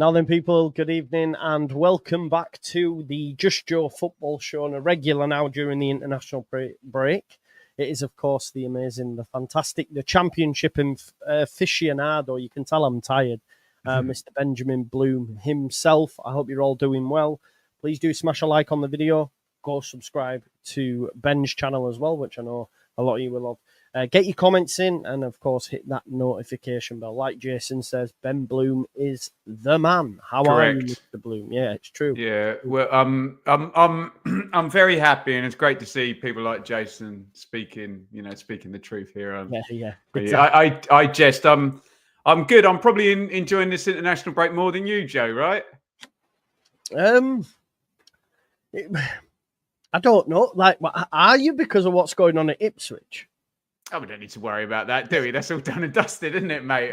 Now then, people, good evening and welcome back to the Just Jot Football Show, on a regular now during the international break. It is, of course, the amazing, the fantastic, the championship aficionado. You can tell I'm tired. Mr. Benjamin Bloom himself. I hope you're all doing well. Please do smash a like on the video. Go subscribe to Ben's channel as well, which I know a lot of you will love. Get your comments in and, of course, hit that notification bell. Like Jason says, Ben Bloom is the man. How Correct. are you, Mr. Bloom? Yeah, it's true. Yeah, well, I'm very happy, and it's great to see people like Jason speaking the truth here. Yeah, exactly. I jest. I'm good. I'm probably enjoying this international break more than you, Joe. Right? I don't know. Like, are you, because of what's going on at Ipswich? Oh, we don't need to worry about that, do we? That's all done and dusted, isn't it, mate?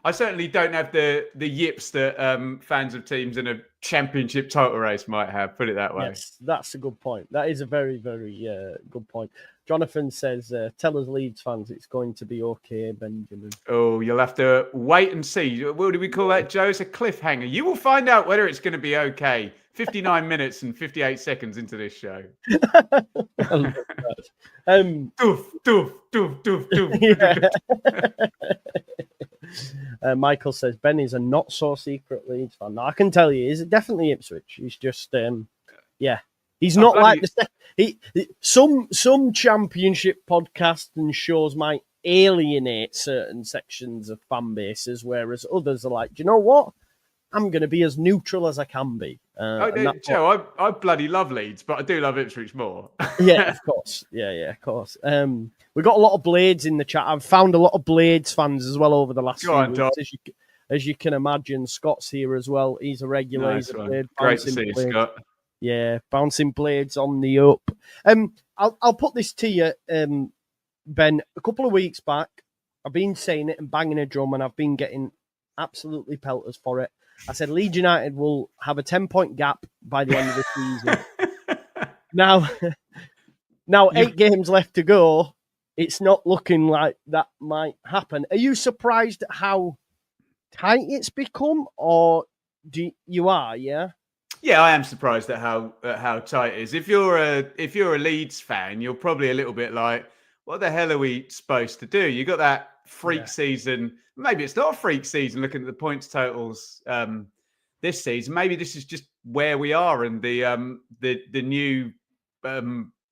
I certainly don't have the yips that fans of teams in a championship title race might have. Put it that way. Yes, that's a good point. That is a very, very good point. Jonathan says, tell us Leeds fans it's going to be okay, Benjamin. Oh, you'll have to wait and see. What do we call that, Joe? It's a cliffhanger. You will find out whether it's going to be okay 59 minutes and 58 seconds into this show. Doof, doof, doof, doof, doof. Michael says, Ben is a not-so-secret Leeds fan. Now, I can tell you, he's definitely Ipswich. He's just, yeah. He's not like some championship podcasts and shows might alienate certain sections of fan bases, whereas others are like, do you know what? I'm going to be as neutral as I can be. Joe, I bloody love Leeds, but I do love Ipswich more. Yeah, of course. Yeah, of course. We've got a lot of Blades in the chat. I've found a lot of Blades fans as well over the last few weeks. As you can imagine, Scott's here as well. He's a regular. Nice, he's a Blade. Great to see you, Scott. Yeah, bouncing Blades on the up. I'll put this to you, Ben. A couple of weeks back, I've been saying it and banging a drum, and I've been getting absolutely pelters for it. I said Leeds United will have a 10-point gap by the end of the season. Now 8 games left to go. It's not looking like that might happen. Are you surprised at how tight it's become, or you are? Yeah. Yeah, I am surprised at how tight it is. If you're a Leeds fan, you're probably a little bit like, what the hell are we supposed to do? You got that freak season. Maybe it's not a freak season looking at the points totals this season. Maybe this is just where we are, and the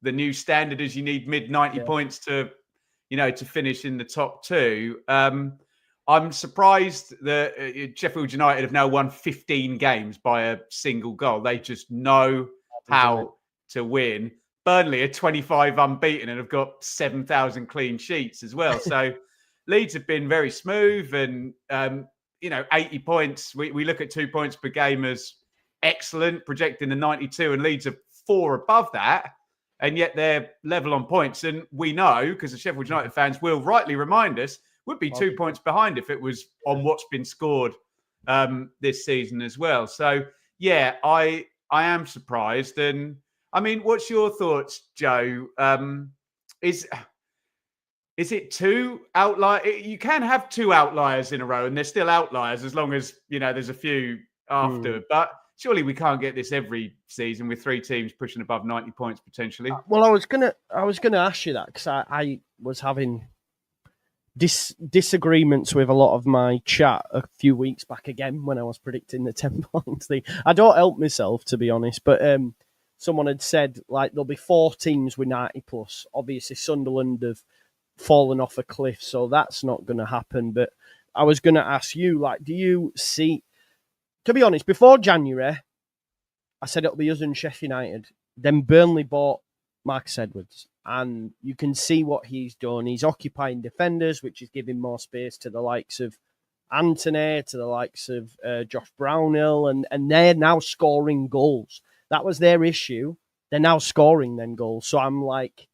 new standard is you need mid 90 points to finish in the top 2. I'm surprised that Sheffield United have now won 15 games by a single goal. They just know how to win. Burnley are 25 unbeaten and have got 7,000 clean sheets as well. So Leeds have been very smooth, and 80 points. We look at 2 points per game as excellent, projecting the 92, and Leeds are 4 above that, and yet they're level on points. And we know, because the Sheffield United fans will rightly remind us, would be 2 points behind if it was on what's been scored this season as well. So yeah, I am surprised. And I mean, what's your thoughts, Joe? Is it 2 outliers? You can have 2 outliers in a row, and they're still outliers as long as there's a few after. But surely we can't get this every season with 3 teams pushing above 90 points potentially. Well, I was gonna ask you that, because I was having disagreements with a lot of my chat a few weeks back again when I was predicting the 10 points thing. I don't help myself, to be honest, but someone had said like there'll be 4 teams with 90 plus. Obviously, Sunderland have fallen off a cliff, so that's not going to happen. But I was going to ask you, like, do you see? To be honest, before January, I said it'll be us and Sheffield United. Then Burnley bought Marcus Edwards, and you can see what he's done. He's occupying defenders, which is giving more space to the likes of Anthony, to the likes of Josh Brownhill, and they're now scoring goals. That was their issue. They're now scoring them goals. So I'm like,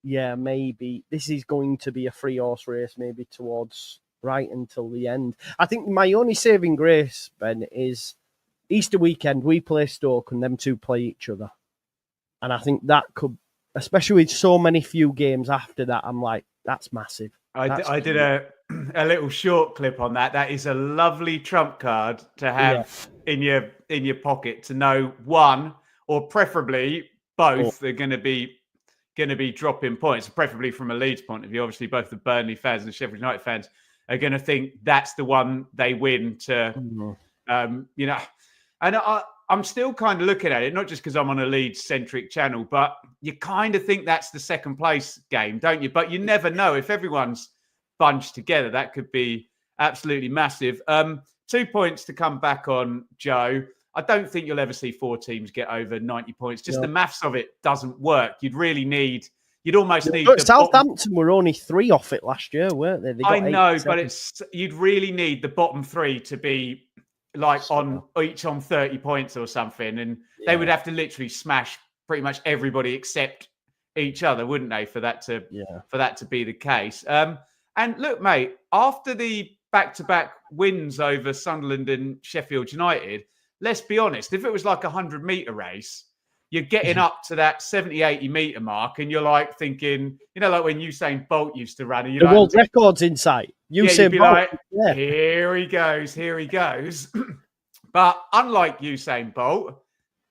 yeah, maybe this is going to be a 3-horse race, maybe towards right until the end. I think my only saving grace, Ben, is Easter weekend, we play Stoke and them 2 play each other. And I think that could, especially with so many few games after that, I'm like, that's massive. I did a little short clip on that. That is a lovely trump card to have in your pocket to know one or preferably both are going to be dropping points, preferably from a Leeds point of view. Obviously, both the Burnley fans and the Sheffield United fans are going to think that's the one they win to, you know. And I'm still kind of looking at it, not just because I'm on a Leeds-centric channel, but you kind of think that's the second place game, don't you? But you never know. If everyone's bunched together, that could be absolutely massive. 2 points to come back on, Joe. I don't think you'll ever see 4 teams get over 90 points. Just the maths of it doesn't work. You'd almost need. Southampton were only 3 off it last year, weren't they? I know, but you'd really need the bottom 3 to be like each on 30 points or something, and they would have to literally smash pretty much everybody except each other, wouldn't they, for that to be the case? And look, mate, after the back-to-back wins over Sunderland and Sheffield United, let's be honest, if it was like a 100-meter race, you're getting up to that 70, 80-meter mark, and you're like thinking, like when Usain Bolt used to run. And the world record's in sight. Usain Bolt. Like, here he goes. But unlike Usain Bolt,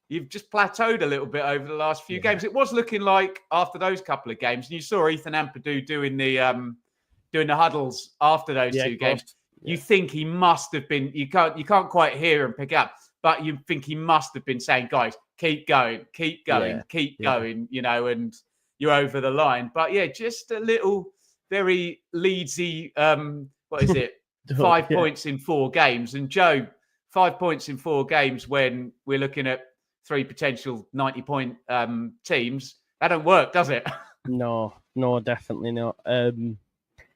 you've just plateaued a little bit over the last few games. It was looking like after those couple of games, and you saw Ethan Ampadu doing the huddles after those 2 games. You think he must have been. You can't quite hear and pick up, but you think he must have been saying, "Guys, keep going, keep going, keep going," and you're over the line. But just a little very Leedsy. What is it? 5 points in 4 games, and Joe, 5 points in 4 games when we're looking at 3 potential 90-point teams. That don't work, does it? No, definitely not.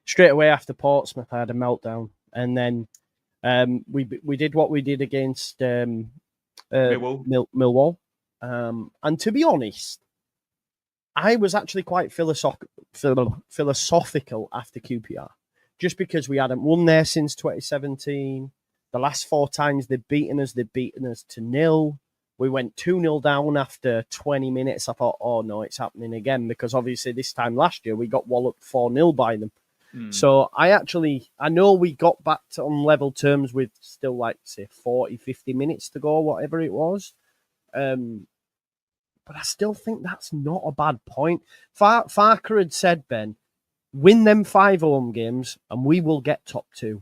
Straight away after Portsmouth, I had a meltdown, and then we did what we did against Millwall. And to be honest, I was actually quite philosophical after QPR, just because we hadn't won there since 2017. The last 4 times they'd beaten us to 0. We went 2-0 down after 20 minutes. I thought, oh no, it's happening again, because obviously this time last year we got walloped 4-0 by them. So I know we got back on level terms with still like, say, 40, 50 minutes to go, whatever it was. But I still think that's not a bad point. Farker had said, Ben, win them 5 home games and we will get top 2.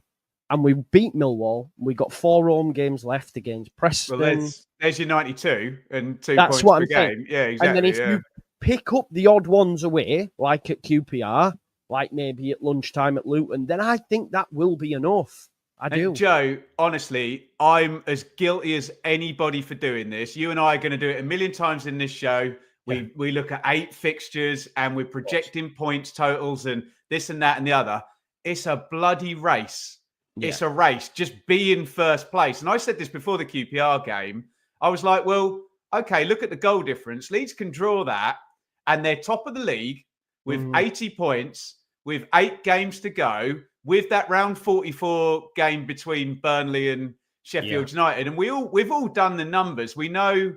And we beat Millwall. We got 4 home games left against Preston. Well, there's your 92 and 2 points per game. Yeah, exactly. And then if you pick up the odd ones away, like at QPR, like maybe at lunchtime at Luton, then I think that will be enough. I do. Joe, honestly, I'm as guilty as anybody for doing this. You and I are going to do it a million times in this show. We look at 8 fixtures and we're projecting points totals and this and that and the other. It's a bloody race. Yeah. It's a race. Just be in first place. And I said this before the QPR game. I was like, well, okay, look at the goal difference. Leeds can draw that and they're top of the league with 80 points, with 8 games to go, with that round 44 game between Burnley and Sheffield United. And we've all done the numbers. We know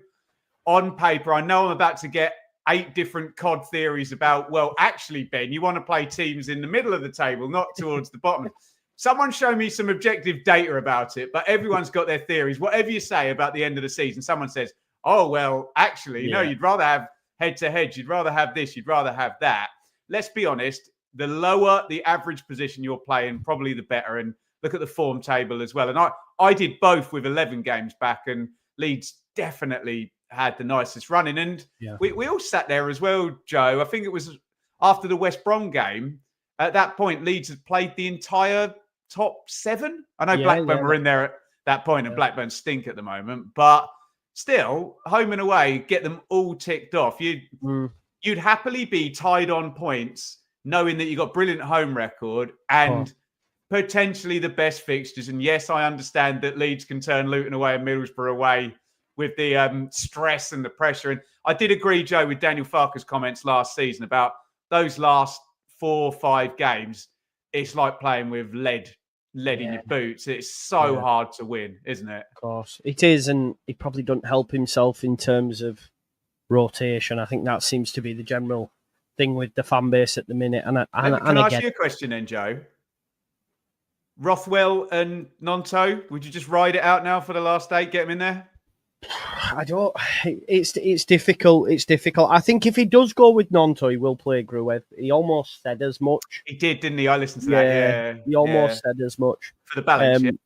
on paper, I know I'm about to get 8 different COD theories about, well, actually, Ben, you want to play teams in the middle of the table, not towards the bottom. Someone show me some objective data about it, but everyone's got their theories. Whatever you say about the end of the season, someone says, oh, well, actually, no, you'd rather have head-to-head. You'd rather have this. You'd rather have that. Let's be honest. The lower the average position you're playing, probably the better. And look at the form table as well. And I did both with 11 games back, and Leeds definitely had the nicest running. And we all sat there as well, Joe. I think it was after the West Brom game. At that point, Leeds had played the entire top 7. I know Blackburn were in there at that point, and Blackburn stink at the moment. But still, home and away, get them all ticked off. You'd happily be tied on points, knowing that you got brilliant home record and potentially the best fixtures. And yes, I understand that Leeds can turn Luton away and Middlesbrough away with the stress and the pressure. And I did agree, Joe, with Daniel Farker's comments last season about those last 4 or 5 games. It's like playing with lead in your boots. It's so hard to win, isn't it? Of course. It is, and he probably doesn't help himself in terms of rotation. I think that seems to be the general thing with the fan base at the minute. And can I ask you a question then, Joe? Rothwell and Nonto, would you just ride it out now for the last 8? Get him in there? I don't. It's difficult. It's difficult. I think if he does go with Nonto, he will play Gruev. He almost said as much. He did, didn't he? I listened to that. Yeah, he almost said as much for the balance.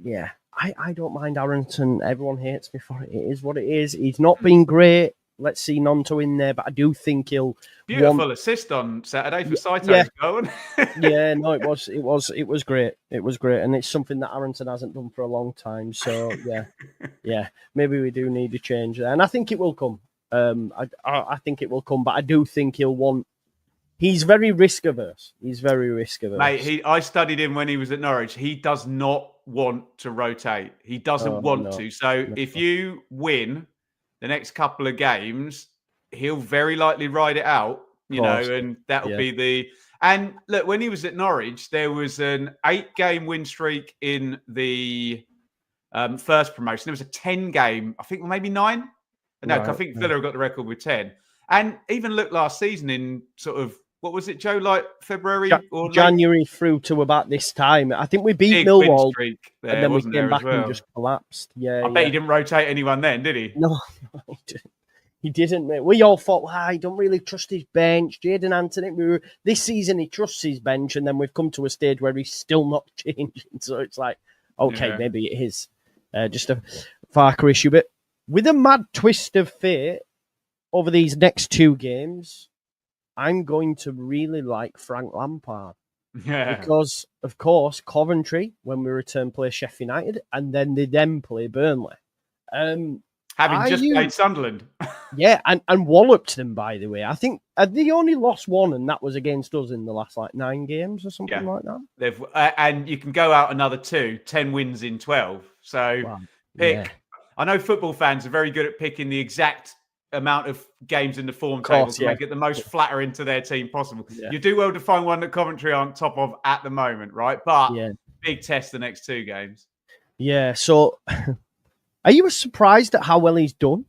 Yeah. I don't mind Arrington. Everyone hates me for it. It is what it is. He's not been great. Let's see Nonto in there, but I do think he'll beautiful assist on Saturday for Saito's goal. Yeah, no, it was great. It was great, and it's something that Arrington hasn't done for a long time. So yeah, maybe we do need a change there, and I think it will come. I think it will come, but I do think he'll want. He's very risk averse. Mate, I studied him when he was at Norwich. He does not want to rotate. He doesn't want to. So if you win the next couple of games, he'll very likely ride it out, and that'll be the. And look, when he was at Norwich, there was an 8-game win streak in the first promotion. There was a 10-game, I think maybe 9. No, I think Villa got the record with 10. And even look last season in sort of, what was it, Joe, like February or January through to about this time. I think we beat Millwall, there, and then we came back and just collapsed. Yeah, I bet he didn't rotate anyone then, did he? No, he didn't. He didn't, mate. We all thought, I don't really trust his bench. Jadon Anthony, this season he trusts his bench, and then we've come to a stage where he's still not changing. So it's like, okay, maybe it is just a Farker issue. But with a mad twist of fate over these next 2 games, I'm going to really like Frank Lampard. Yeah. Because, of course, Coventry, when we return, play Sheffield United, and then they play Burnley. Having just played Sunderland. Yeah, and walloped them, by the way. I think they only lost 1, and that was against us in the last 9 games or something like that. They've and you can go out another 2, 10 wins in 12. So pick. Yeah. I know football fans are very good at picking the exact amount of games in the form table to make it the most flattering to their team possible. Yeah. You do well to find one that Coventry aren't top of at the moment, right? But big test the next 2 games. Yeah, so are you surprised at how well he's done?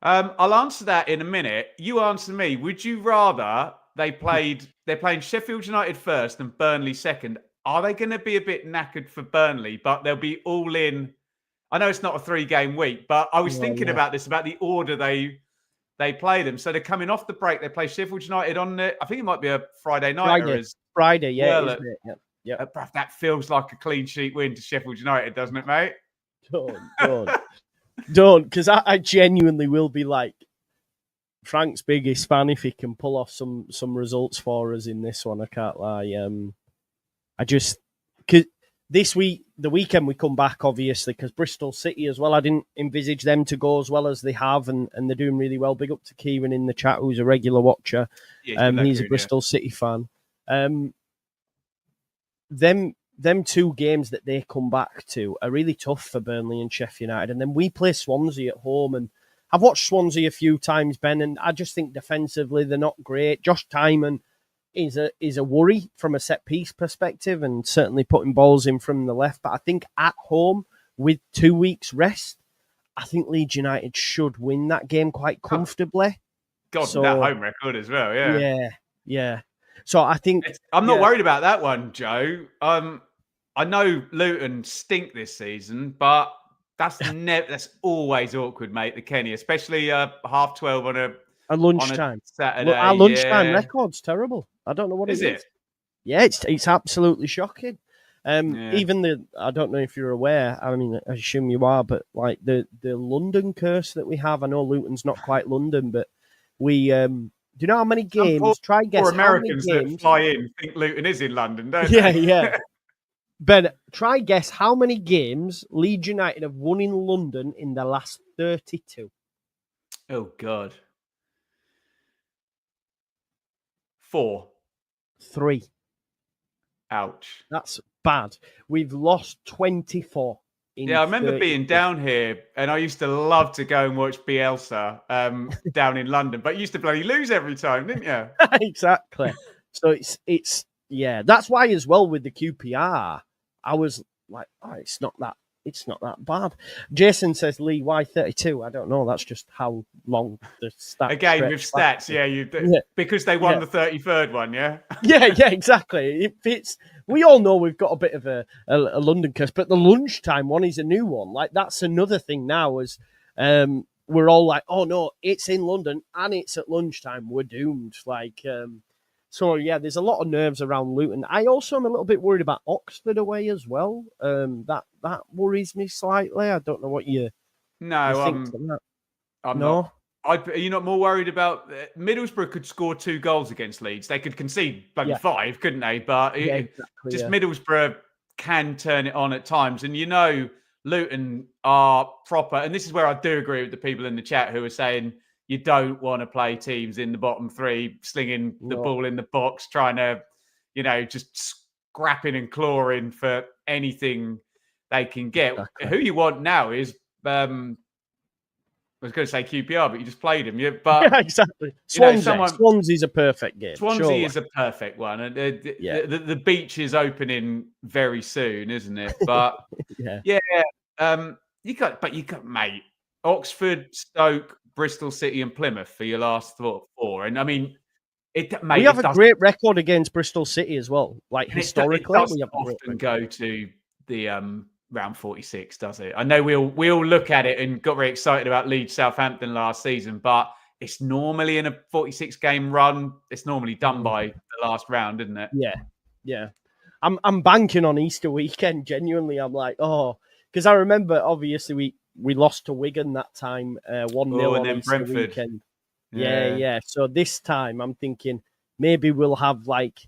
I'll answer that in a minute. You answer me. Would you rather they're playing Sheffield United first and Burnley second? Are they going to be a bit knackered for Burnley, but they'll be all in? I know it's not a 3-game week, but I was thinking about this, about the order they play them. So they're coming off the break. They play Sheffield United on I think it might be a Friday night. Friday, That feels like a clean sheet win to Sheffield United, doesn't it, mate? Don't, because I genuinely will be like Frank's biggest fan if he can pull off some results for us in this one. I can't lie. Because this week, the weekend we come back, obviously, because Bristol City as well. I didn't envisage them to go as well as they have, and they're doing really well. Big up to Kieran in the chat, who's a regular watcher. He's a Bristol City fan. Them 2 games that they come back to are really tough for Burnley and Sheffield United. And then we play Swansea at home. And I've watched Swansea a few times, Ben, and I just think defensively they're not great. Josh Tymon is a worry from a set-piece perspective and certainly putting balls in from the left. But I think at home, with 2 weeks rest, I think Leeds United should win that game quite comfortably. That home record as well, Yeah. So I think... I'm not worried about that one, Joe. I know Luton stink this season, but that's always awkward, mate. The Kenny, especially 12:30 on a lunchtime Saturday. Our lunchtime record's terrible. I don't know what is it. Yeah, it's absolutely shocking. Even I don't know if you're aware. I mean, I assume you are, but like the London curse that we have. I know Luton's not quite London, but we. Do you know how many games? Try guess. Or Americans how many games, that fly in think Luton is in London, don't they? Yeah. Ben, try guess how many games Leeds United have won in London in the last 32. Oh, God. 4. 3. Ouch. That's bad. We've lost 24. I remember being down here, and I used to love to go and watch Bielsa down in London, but you used to bloody lose every time, didn't you? Exactly. So it's that's why as well with the QPR, I was like, it's not that it's not that bad. Jason says, Lee, why 32? I don't know. That's just how long the stats. Again, with stats, because they won the 33rd one, yeah? yeah, exactly. It fits. We all know we've got a bit of a London curse, but the lunchtime one is a new one. Like, that's another thing now, as we're all like, oh, no, it's in London and it's at lunchtime. We're doomed. Like, so, yeah, there's a lot of nerves around Luton. I also am a little bit worried about Oxford away as well. That worries me slightly. I don't know what you think of that. I'm not. Are you not more worried about Middlesbrough could score 2 goals against Leeds? They could concede 5, couldn't they? But Middlesbrough can turn it on at times. And Luton are proper. And this is where I do agree with the people in the chat who are saying you don't want to play teams in the bottom 3, slinging the ball in the box, trying to, just scrapping and clawing for anything they can get. Exactly. Who you want now is... I was going to say QPR, but you just played him. But exactly. Swansea's a perfect game. Swansea is a perfect one. And the beach is opening very soon, isn't it? But you got mate, Oxford, Stoke, Bristol City, and Plymouth for your last 4. And I mean, we have a great record against Bristol City as well. Like historically, we have often go to the round 46, does it? I know we all look at it and got very excited about Leeds Southampton last season, but it's normally in a 46 game run. It's normally done by the last round, isn't it? Yeah. I'm banking on Easter weekend. Genuinely, I'm like, because I remember obviously we lost to Wigan that time, 1-0 on Easter Brentford weekend. Yeah. So this time I'm thinking maybe we'll have like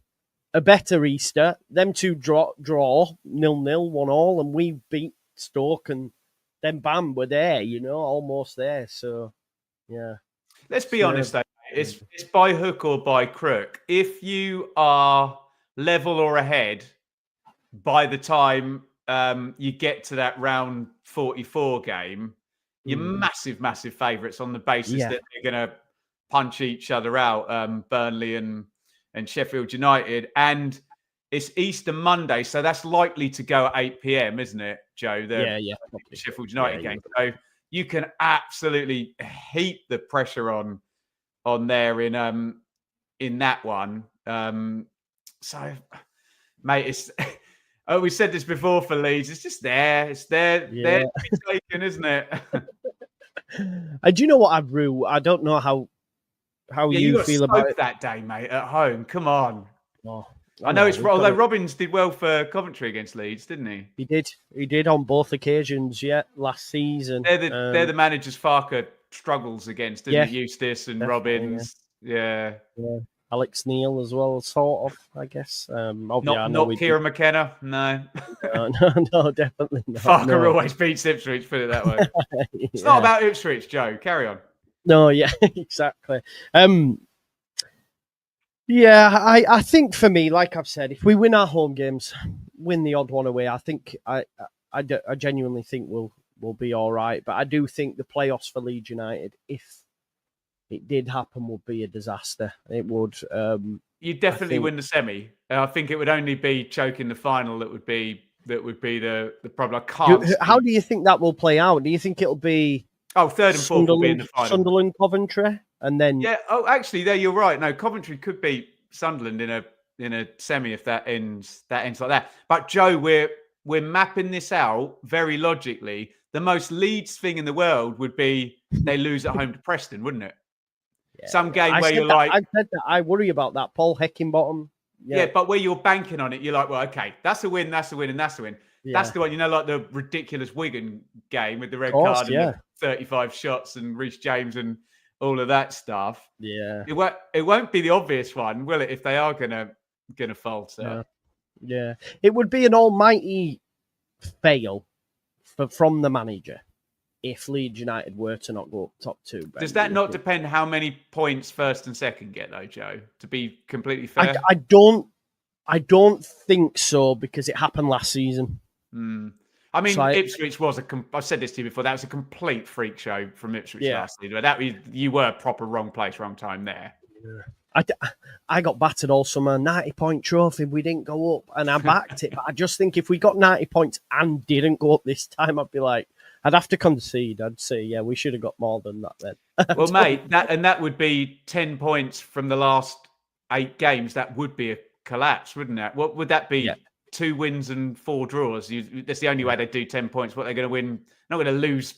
a better Easter. Them two draw 0-0, 1-1, and we beat Stoke, and then bam, we're there, almost there. So, yeah. Let's be honest, though. It's by hook or by crook. If you are level or ahead by the time you get to that round 44 game, you're massive, massive favourites on the basis that they're going to punch each other out, Burnley and Sheffield United, and it's Easter Monday, so that's likely to go at 8 p.m, isn't it, Joe? The Sheffield United game. So you can absolutely heap the pressure on there in that one. So, mate, it's we said this before for Leeds. It's just there. It's there. There to be taken, isn't it? Do you know what, Rue? I don't know how you feel about it that day, mate, at home. Come on. I know it's although Robbins did well for Coventry against Leeds, didn't he? He did on both occasions, last season. They're the managers Farker struggles against, isn't he? Eustace and Robbins. Yeah. Alex Neil as well, sort of, I guess. Not Kieran McKenna, no. No, definitely not. Farker always beats Ipswich, put it that way. It's not about Ipswich, Joe. Carry on. No, exactly. I think for me, like I've said, if we win our home games, win the odd one away, I think I genuinely think we'll be all right. But I do think the playoffs for Leeds United, if it did happen, would be a disaster. It would. You'd definitely win the semi. I think it would only be choking the final that would be the problem. I can't. How do you think that will play out? Do you think it'll be? Third and fourth will be in the final. Sunderland, Coventry, and then actually, there you're right. No, Coventry could beat Sunderland in a semi if that ends like that. But Joe, we're mapping this out very logically. The most Leeds thing in the world would be they lose at home to Preston, wouldn't it? Some game where you're like, I said that. I worry about that. Paul Heckingbottom. Yeah, but where you're banking on it, you're like, well, okay, that's a win, and that's a win. That's the one, like the ridiculous Wigan game with the red card and the 35 shots and Reece James and all of that stuff. Yeah. It won't be the obvious one, will it, if they are gonna falter? Yeah. It would be an almighty fail from the manager if Leeds United were to not go up top 2. Does that not depend how many points first and second get, though, Joe? To be completely fair, I don't think so, because it happened last season. I mean, Ipswich was I've said this to you before. That was a complete freak show from Ipswich last season. You were proper wrong place, wrong time there. I got battered all summer, 90-point trophy, we didn't go up, and I backed it. But I just think if we got 90 points and didn't go up this time, I'd be like, I'd have to concede. I'd say, yeah, we should have got more than that then. Well, mate, that would be 10 points from the last 8 games. That would be a collapse, wouldn't it? What would that be? Yeah. 2 wins and 4 draws. That's the only way they do 10 points. What they're going to win? Not going to lose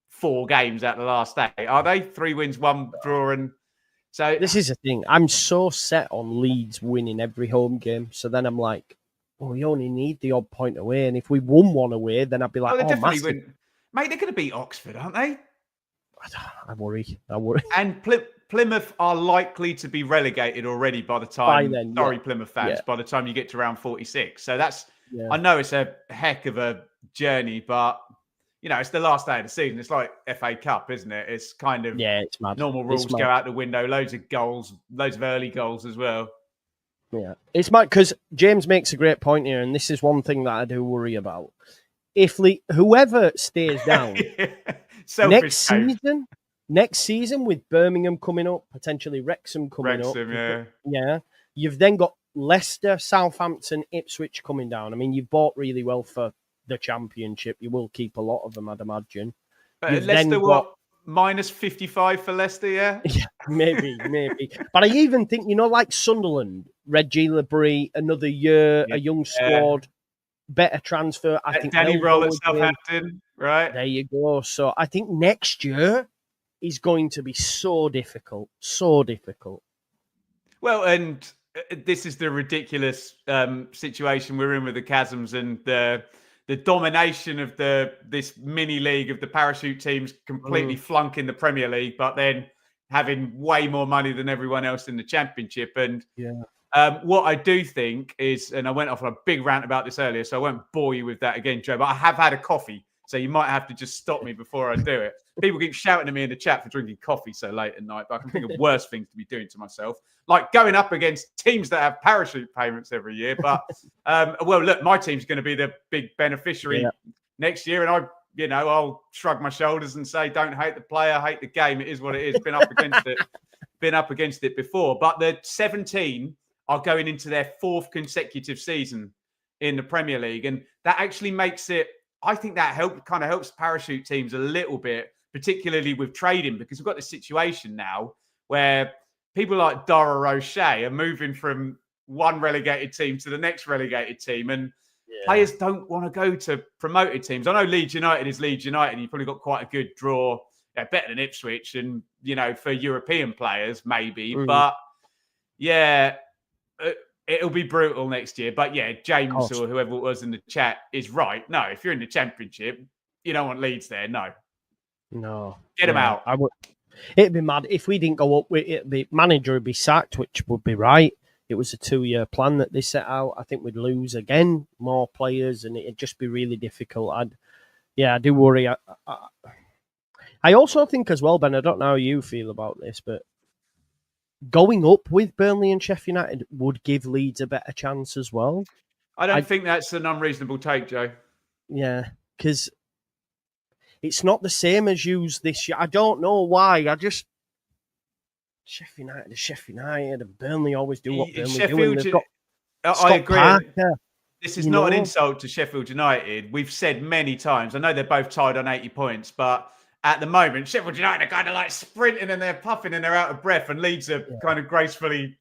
4 games out of the last 8, are they? 3 wins, 1 draw, and so this is the thing. I'm so set on Leeds winning every home game. So then I'm like, well, we only need the odd point away, and if we won one away, then I'd be like, they definitely massive. win. Mate, they're going to beat Oxford, aren't they? I worry. And Plymouth are likely to be relegated already by the time. By then, sorry, yeah. Plymouth fans. Yeah. By the time you get to round 46, so that's. Yeah. I know it's a heck of a journey, but it's the last day of the season. It's like FA Cup, isn't it? It's kind of it's mad. Normal rules go out the window. Loads of goals, loads of early goals as well. Yeah, it's mad because James makes a great point here, and this is one thing that I do worry about. If whoever stays down next season with Birmingham coming up, potentially Wrexham coming up, you've then got Leicester, Southampton, Ipswich coming down. I mean, you've bought really well for the Championship. You will keep a lot of them, I'd imagine. Leicester, what? Minus 55 for Leicester, yeah? Yeah, maybe. But I even think, like Sunderland, Reggie Labrie, another year, a young squad, better transfer. I think Danny Roll at Southampton, right? There you go. So I think next year is going to be so difficult. Well, and this is the ridiculous situation we're in with the chasms and the domination of this mini league of the parachute teams completely flunking the Premier League, but then having way more money than everyone else in the Championship. And what I do think is, and I went off on a big rant about this earlier, so I won't bore you with that again, Joe, but I have had a coffee, so you might have to just stop me before I do it. People keep shouting at me in the chat for drinking coffee so late at night, but I can think of worse things to be doing to myself, like going up against teams that have parachute payments every year. But, well, look, my team's going to be the big beneficiary next year, and I'll shrug my shoulders and say, don't hate the player, hate the game. It is what it is. Been up against it before. But the 17 are going into their 4th consecutive season in the Premier League, and that actually makes it, I think that kind of helps parachute teams a little bit, particularly with trading, because we've got this situation now where people like Dara Roche are moving from one relegated team to the next relegated team, and players don't want to go to promoted teams. I know Leeds United is Leeds United, and you've probably got quite a good draw, better than Ipswich, and for European players maybe, but it'll be brutal next year. But James or whoever it was in the chat is right. No, if you're in the Championship, you don't want Leeds there. No, get them out. It'd be mad if we didn't go up. The manager would be sacked, which would be right. It was a 2-year plan that they set out. I think we'd lose again, more players, and it'd just be really difficult. I do worry. I also think as well, Ben, I don't know how you feel about this, but going up with Burnley and Sheffield United would give Leeds a better chance as well. I don't think that's an unreasonable take, Joe. Yeah, because it's not the same as yous this year. I don't know why. Sheffield United, and Burnley always do what Burnley do. I agree. Parker, this is not an insult to Sheffield United. We've said many times. I know they're both tied on 80 points, but at the moment, Sheffield United are kind of like sprinting and they're puffing and they're out of breath, and Leeds are kind of gracefully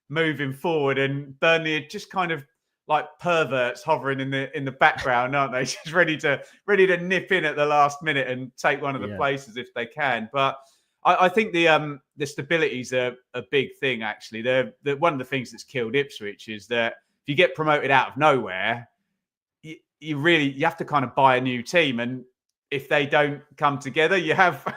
moving forward, and Burnley are just kind of like perverts hovering in the background, aren't they? Just ready to nip in at the last minute and take one of the places if they can. But I think the stability is a big thing. Actually, one of the things that's killed Ipswich is that if you get promoted out of nowhere, you have to kind of buy a new team, and if they don't come together, you have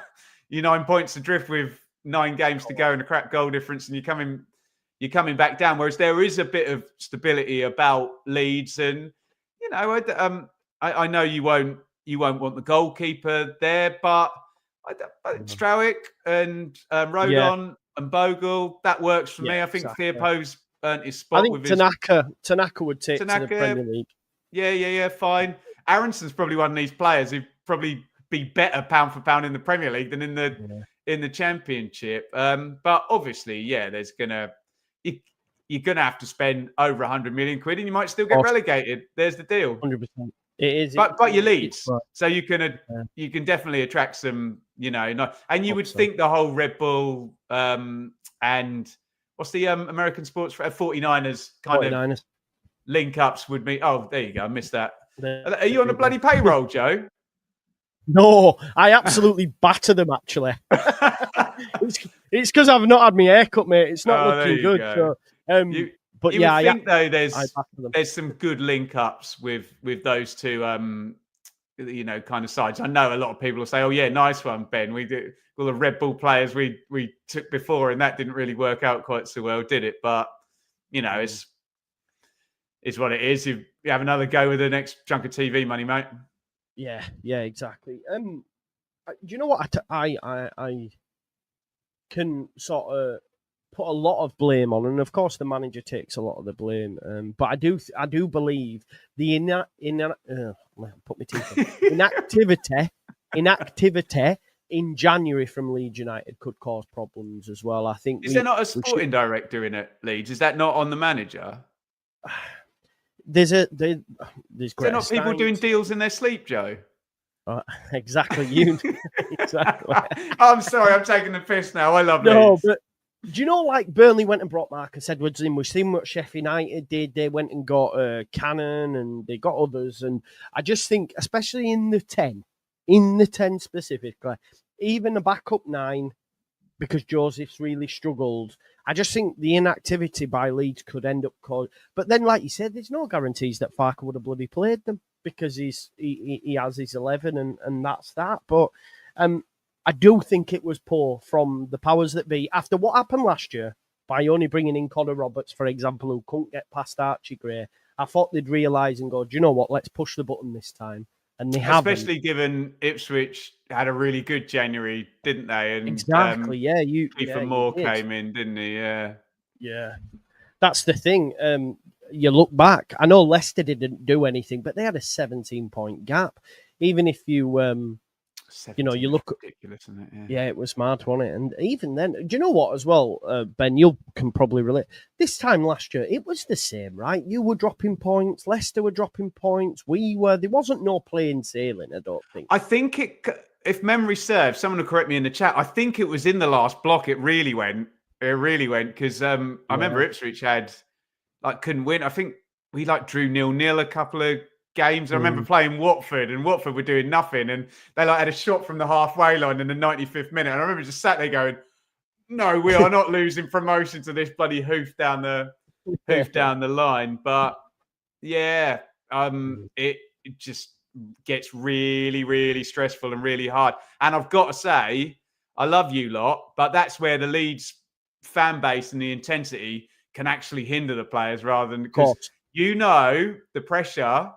9 points adrift with 9 games to go and a crap goal difference, and you're coming back down. Whereas there is a bit of stability about Leeds, and I know you won't want the goalkeeper there, but Strawick and Rodon and Bogle, that works for me. I think Theopo's earned his spot. I think Tanaka would take to the Premier League. Yeah, fine. Aronson's probably one of these players who probably be better pound for pound in the Premier League than in the Championship. But obviously, there's gonna you're going to have to spend over 100 million quid, and you might still get relegated. There's the deal. 100%. It is, but you're Leeds, so you can definitely attract some, and you would think the whole Red Bull and what's the American sports 49ers kind of link ups would be. Oh, there you go. I missed that. Are you on the bloody payroll, Joe? No, I absolutely batter them. Actually, it's because I've not had my haircut, mate. It's not looking good. Go. So, but you yeah, would think though there's some good link ups with those two kind of sides. I know a lot of people will say, "Oh yeah, nice one, Ben. We did all the Red Bull players we took before, and that didn't really work out quite so well, did it?" But it's what it is. You have another go with the next chunk of TV money, mate. Yeah, exactly. Do you know what I can sort of put a lot of blame on, and of course the manager takes a lot of the blame. But I do believe the inactivity in January from Leeds United could cause problems as well. I think. Is there not a sporting director in it, Leeds? Is that not on the manager? There's Is there not people doing deals in their sleep, Joe? Exactly, you. Exactly. I'm sorry, I'm taking the piss now. I love Leeds. But do you know, like Burnley went and brought Marcus Edwards in? We've seen what Sheffield United did. They went and got Cannon, and they got others. And I just think, especially in the 10 specifically, even a backup 9, because Joseph's really struggled. I just think the inactivity by Leeds could end up causing. But then, like you said, there's no guarantees that Farke would have bloody played them because he has his 11 and that's that. But I do think it was poor from the powers that be after what happened last year by only bringing in Connor Roberts, for example, who couldn't get past Archie Gray. I thought they'd realise and go, do you know what? Let's push the button this time. And they haven't. Especially given Ipswich had a really good January, didn't they? And exactly, yeah. Kiefer Moore came in, didn't he? Yeah. That's the thing. You look back, I know Leicester didn't do anything, but they had a 17-point gap. Even if you, you look ridiculous, isn't it? Yeah, it was mad, wasn't it? And even then, do you know what as well, Ben, you can probably relate. This time last year, it was the same, right? You were dropping points, Leicester were dropping points, we were. There wasn't no plain sailing, I don't think. I think if memory serves, someone will correct me in the chat, I think it was in the last block it really went. It really went, because I remember Ipswich couldn't win. I think we drew 0-0 a couple of games. I remember playing Watford, and Watford were doing nothing, and they had a shot from the halfway line in the 95th minute. And I remember just sat there going, "No, we are not losing promotion to this bloody hoof down the line." But yeah, it just gets really, really stressful and really hard. And I've got to say, I love you lot, but that's where the Leeds fan base and the intensity can actually hinder the players rather than, because the pressure,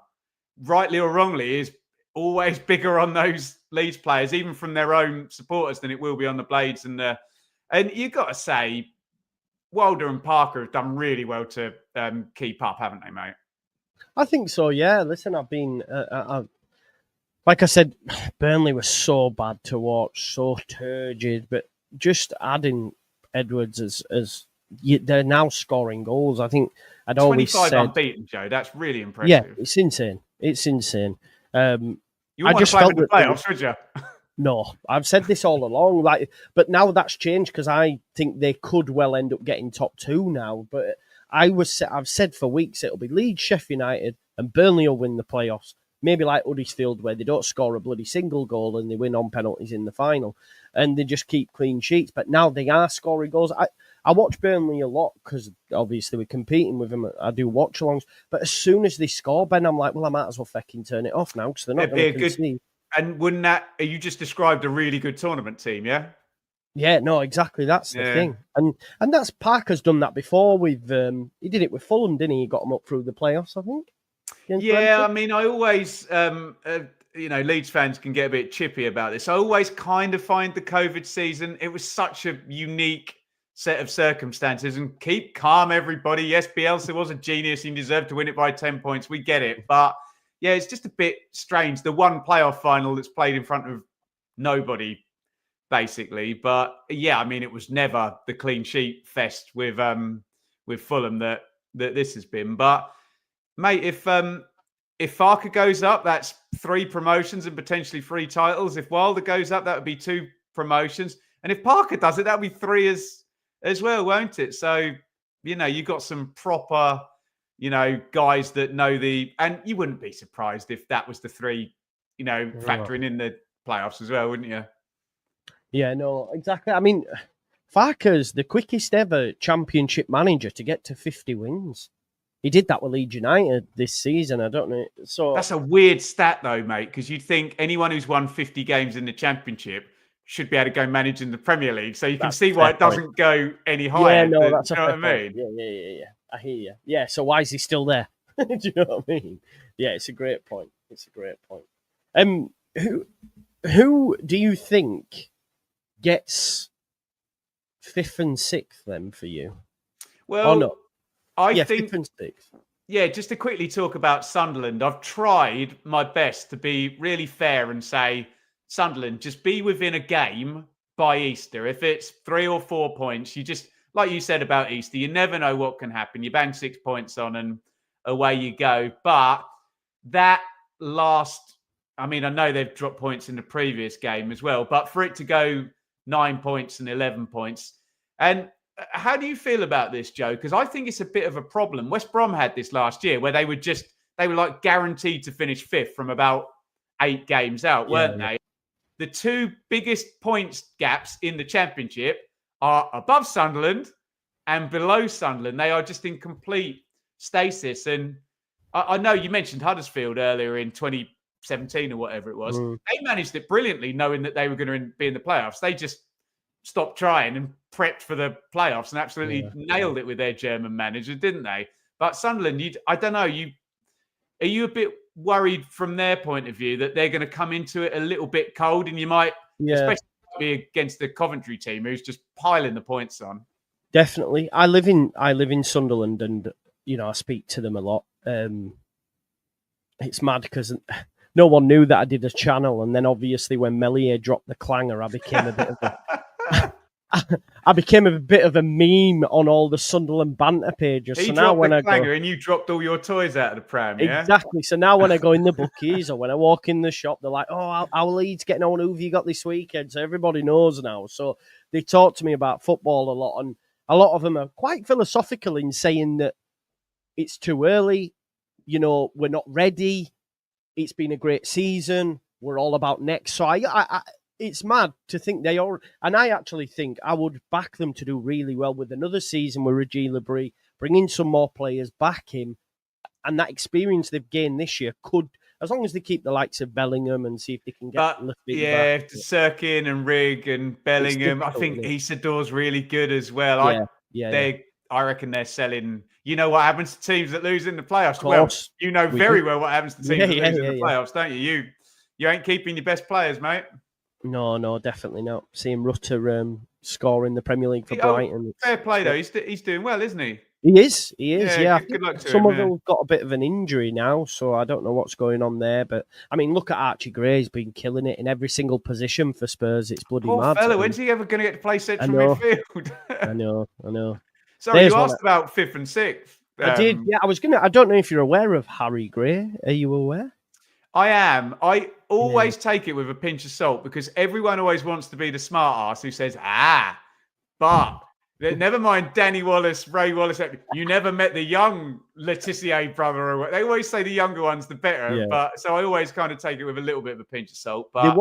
rightly or wrongly, is always bigger on those Leeds players, even from their own supporters, than it will be on the Blades. And you've got to say, Wilder and Parker have done really well to keep up, haven't they, mate? I think so, yeah. Listen, I've been, like I said, Burnley was so bad to watch, so turgid, but just adding Edwards as they're now scoring goals. I think I'd always said 25 unbeaten, Joe. That's really impressive. Yeah, it's insane. It's insane. You want to play in the playoffs, would you? No, I've said this all along. But now that's changed because I think they could well end up getting top 2 now. But I've said for weeks it'll be Leeds, Sheffield United, and Burnley will win the playoffs. Maybe like Huddersfield, where they don't score a bloody single goal and they win on penalties in the final, and they just keep clean sheets. But now they are scoring goals. I watch Burnley a lot because obviously we're competing with them. I do watch alongs, but as soon as they score, Ben, I'm like, well, I might as well fucking turn it off now because they're not going to concede. And wouldn't that? You just described a really good tournament team, yeah? Yeah, no, exactly. That's the thing, and that's Parker's done that before. With he did it with Fulham, didn't he? He got them up through the playoffs, I think. Yeah, I mean, I always, Leeds fans can get a bit chippy about this. I always kind of find the COVID season, it was such a unique set of circumstances. And keep calm, everybody. Yes, Bielsa was a genius. He deserved to win it by 10 points. We get it. But yeah, it's just a bit strange. The one playoff final that's played in front of nobody, basically. But yeah, I mean, it was never the clean sheet fest with with Fulham that this has been. But mate, if Farke goes up, that's 3 promotions and potentially 3 titles. If Wilder goes up, that would be 2 promotions. And if Parker does it, that'll be 3 as well, won't it? So, you've got some proper, guys that know and you wouldn't be surprised if that was the 3, factoring in the playoffs as well, wouldn't you? Yeah, no, exactly. I mean, Farke's the quickest ever championship manager to get to 50 wins. He did that with Leeds United this season. I don't know. So that's a weird stat, though, mate, because you'd think anyone who's won 50 games in the Championship should be able to go manage in the Premier League. So you can see why it doesn't go any higher. Yeah, no, that's you know what I mean? Yeah. I hear you. Yeah, so why is he still there? Do you know what I mean? Yeah, it's a great point. Who do you think gets 5th and 6th then for you? Well, no? I think 5th and 6th. Yeah, just to quickly talk about Sunderland, I've tried my best to be really fair and say, Sunderland, just be within a game by Easter. If it's 3 or 4 points, you just, like you said about Easter, you never know what can happen. You bang 6 points on and away you go. But that last, I know they've dropped points in the previous game as well, but for it to go 9 points and 11 points, and how do you feel about this, Joe? Because I think it's a bit of a problem. West Brom had this last year where they were like guaranteed to finish 5th from about 8 games out, weren't they? The 2 biggest points gaps in the Championship are above Sunderland and below Sunderland. They are just in complete stasis. And I know you mentioned Huddersfield earlier in 2017 or whatever it was. They managed it brilliantly knowing that they were going to be in the playoffs. They just stopped trying and prepped for the playoffs and absolutely nailed it with their German manager, didn't they? But Sunderland, I don't know, are you a bit worried from their point of view that they're going to come into it a little bit cold and you might, especially be against the Coventry team who's just piling the points on? Definitely. I live in Sunderland and, I speak to them a lot. It's mad because no one knew that I did a channel, and then obviously when Melier dropped the clanger, I became a bit of a meme on all the Sunderland banter pages. He dropped the clanger and you dropped all your toys out of the pram, yeah? Exactly. So now when I go in the bookies or when I walk in the shop, they're like, oh, our Leeds getting on, who have you got this weekend? So everybody knows now. So they talk to me about football a lot, and a lot of them are quite philosophical in saying that it's too early, we're not ready, it's been a great season, we're all about next. So I it's mad to think they are, and I actually think I would back them to do really well with another season with Reggie Labrie, bring in some more players, back him, and that experience they've gained this year could, as long as they keep the likes of Bellingham and see if they can get back. Sirkin and Rigg and Bellingham. I think Isador's really good as well. I reckon they're selling. You know what happens to teams that lose in the playoffs? Well, you know very well what happens to teams that lose in the playoffs, don't you? You ain't keeping your best players, mate. No, definitely not. Seeing Rutter score in the Premier League for Brighton. Fair play, though. He's doing well, isn't he? He is. Yeah. Good luck to some him. of them have got a bit of an injury now, so I don't know what's going on there. But, look at Archie Gray. He's been killing it in every single position for Spurs. It's bloody Poor mad. Fella, when's he ever going to get to play central midfield? I know. Sorry, you asked about 5th and 6th. I did, yeah. I don't know if you're aware of Harry Gray. Are you aware? I am. I always take it with a pinch of salt because everyone always wants to be the smart ass who says, but never mind Danny Wallace, Ray Wallace. You never met the young Letitia brother. Or they always say the younger one's the better. Yeah. But so I always kind of take it with a little bit of a pinch of salt. But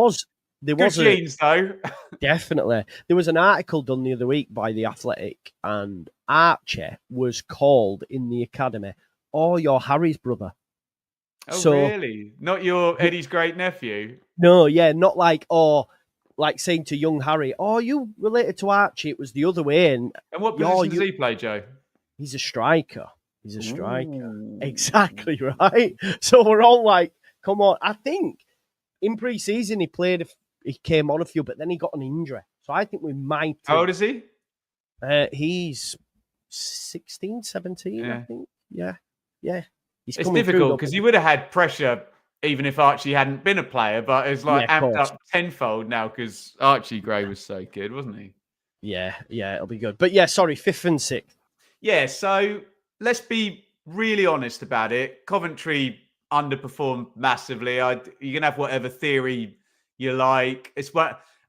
there was genes, though. Definitely. There was an article done the other week by The Athletic, and Archie was called in the academy, you're Harry's brother. Oh, really? Not your Eddie's great nephew? No, not like saying to young Harry, you related to Archie. It was the other way. And what position does he play, Joe? He's a striker. Ooh. Exactly right. So we're all like, come on. I think in pre-season he came on a few, but then he got an injury. So I think we might... How old is he? He's 16, 17, I think. Yeah. It's difficult because you would have had pressure even if Archie hadn't been a player, but it's amped up tenfold now because Archie Gray was so good, wasn't he? Yeah, it'll be good. But 5th and 6th. Yeah, so let's be really honest about it. Coventry underperformed massively. You can have whatever theory you like.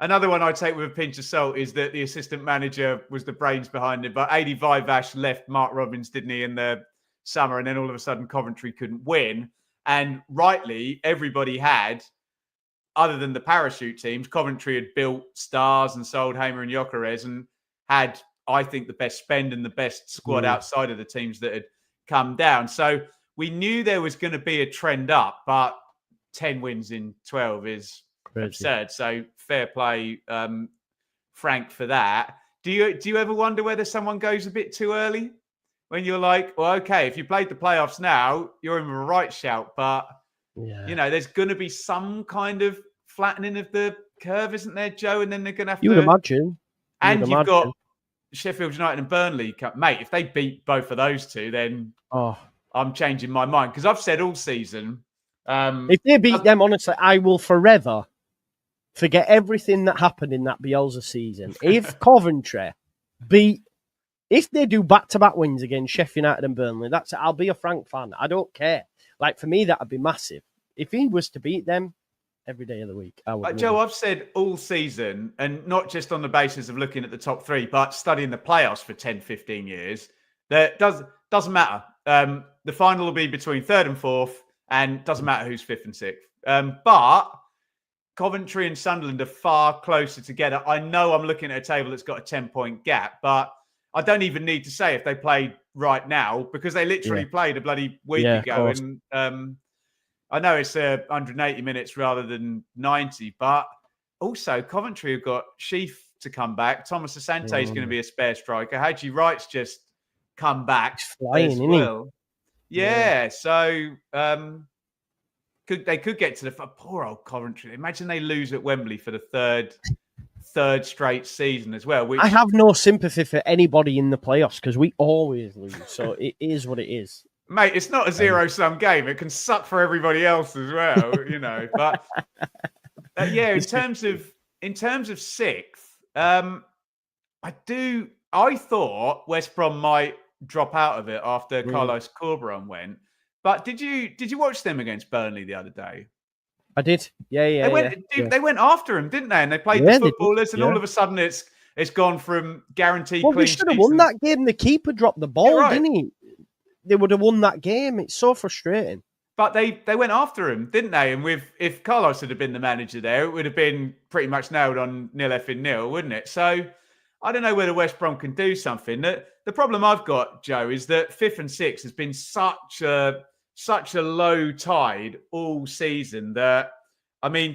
Another one I take with a pinch of salt is that the assistant manager was the brains behind it. But Adi Vivash left Mark Robbins, didn't he, in the summer, and then all of a sudden Coventry couldn't win. And rightly, everybody had, other than the parachute teams, Coventry had built stars and sold Hamer and Gyökeres and had, I think, the best spend and the best squad outside of the teams that had come down. So we knew there was going to be a trend up, but 10 wins in 12 is absurd. So fair play, Frank, for that. Do you ever wonder whether someone goes a bit too early? When you're like, well, okay, if you played the playoffs now, you're in the right shout, but there's going to be some kind of flattening of the curve, isn't there, Joe? And then they're going to have you would imagine. You've got Sheffield United and Burnley. Mate, if they beat both of those two, then I'm changing my mind. Because I've said all season... if they beat them, honestly, I will forever forget everything that happened in that Bielsa season. If Coventry if they do back-to-back wins against Sheffield United and Burnley, I'll be a Frank fan. I don't care. Like, for me, that would be massive. If he was to beat them every day of the week, I would. Joe, I've said all season, and not just on the basis of looking at the top three, but studying the playoffs for 10, 15 years, that doesn't matter. The final will be between third and fourth, and doesn't matter who's fifth and sixth. But Coventry and Sunderland are far closer together. I know I'm looking at a table that's got a 10-point gap, but I don't even need to say if they played right now, because they literally played a bloody week ago. And I know it's 180 minutes rather than 90, but also Coventry have got Sheaf to come back. Thomas Asante is going to be a spare striker. Haji Wright's just come back flying, as well. So they could get to the poor old Coventry. Imagine they lose at Wembley for the third straight season as well. I have no sympathy for anybody in the playoffs because we always lose. So it is what it is. Mate, it's not a zero-sum game. It can suck for everybody else as well, But in terms of sixth, I thought West Brom might drop out of it after Carlos Corberan went. But did you watch them against Burnley the other day? I did. Yeah. They went after him, didn't they? And they played the footballers, and all of a sudden it's gone from guaranteed clean sheets. They should have won that game. The keeper dropped the ball, didn't he? They would have won that game. It's so frustrating. But they went after him, didn't they? And if Carlos had been the manager there, it would have been pretty much nailed on 0-0, wouldn't it? So I don't know whether West Brom can do something. The problem I've got, Joe, is that fifth and sixth has been such a low tide all season that,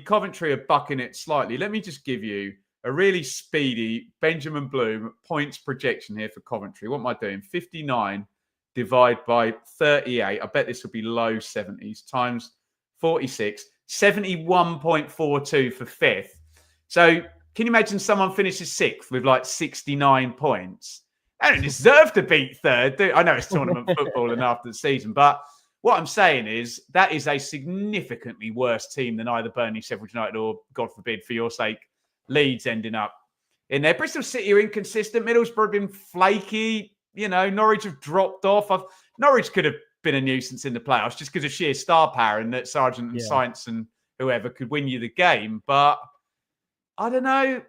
Coventry are bucking it slightly. Let me just give you a really speedy Benjamin Bloom points projection here for Coventry. What am I doing? 59 divide by 38. I bet this will be low 70s times 46. 71.42 for fifth. So can you imagine someone finishes sixth with like 69 points? They don't deserve to beat third. I know it's tournament football and after the season, but what I'm saying is that is a significantly worse team than either Burnley-Sheffield United or, God forbid, for your sake, Leeds ending up in there. Bristol City are inconsistent. Middlesbrough have been flaky. Norwich have dropped off. Norwich could have been a nuisance in the playoffs just because of sheer star power and that Sargent and Sainz and whoever could win you the game. But I don't know.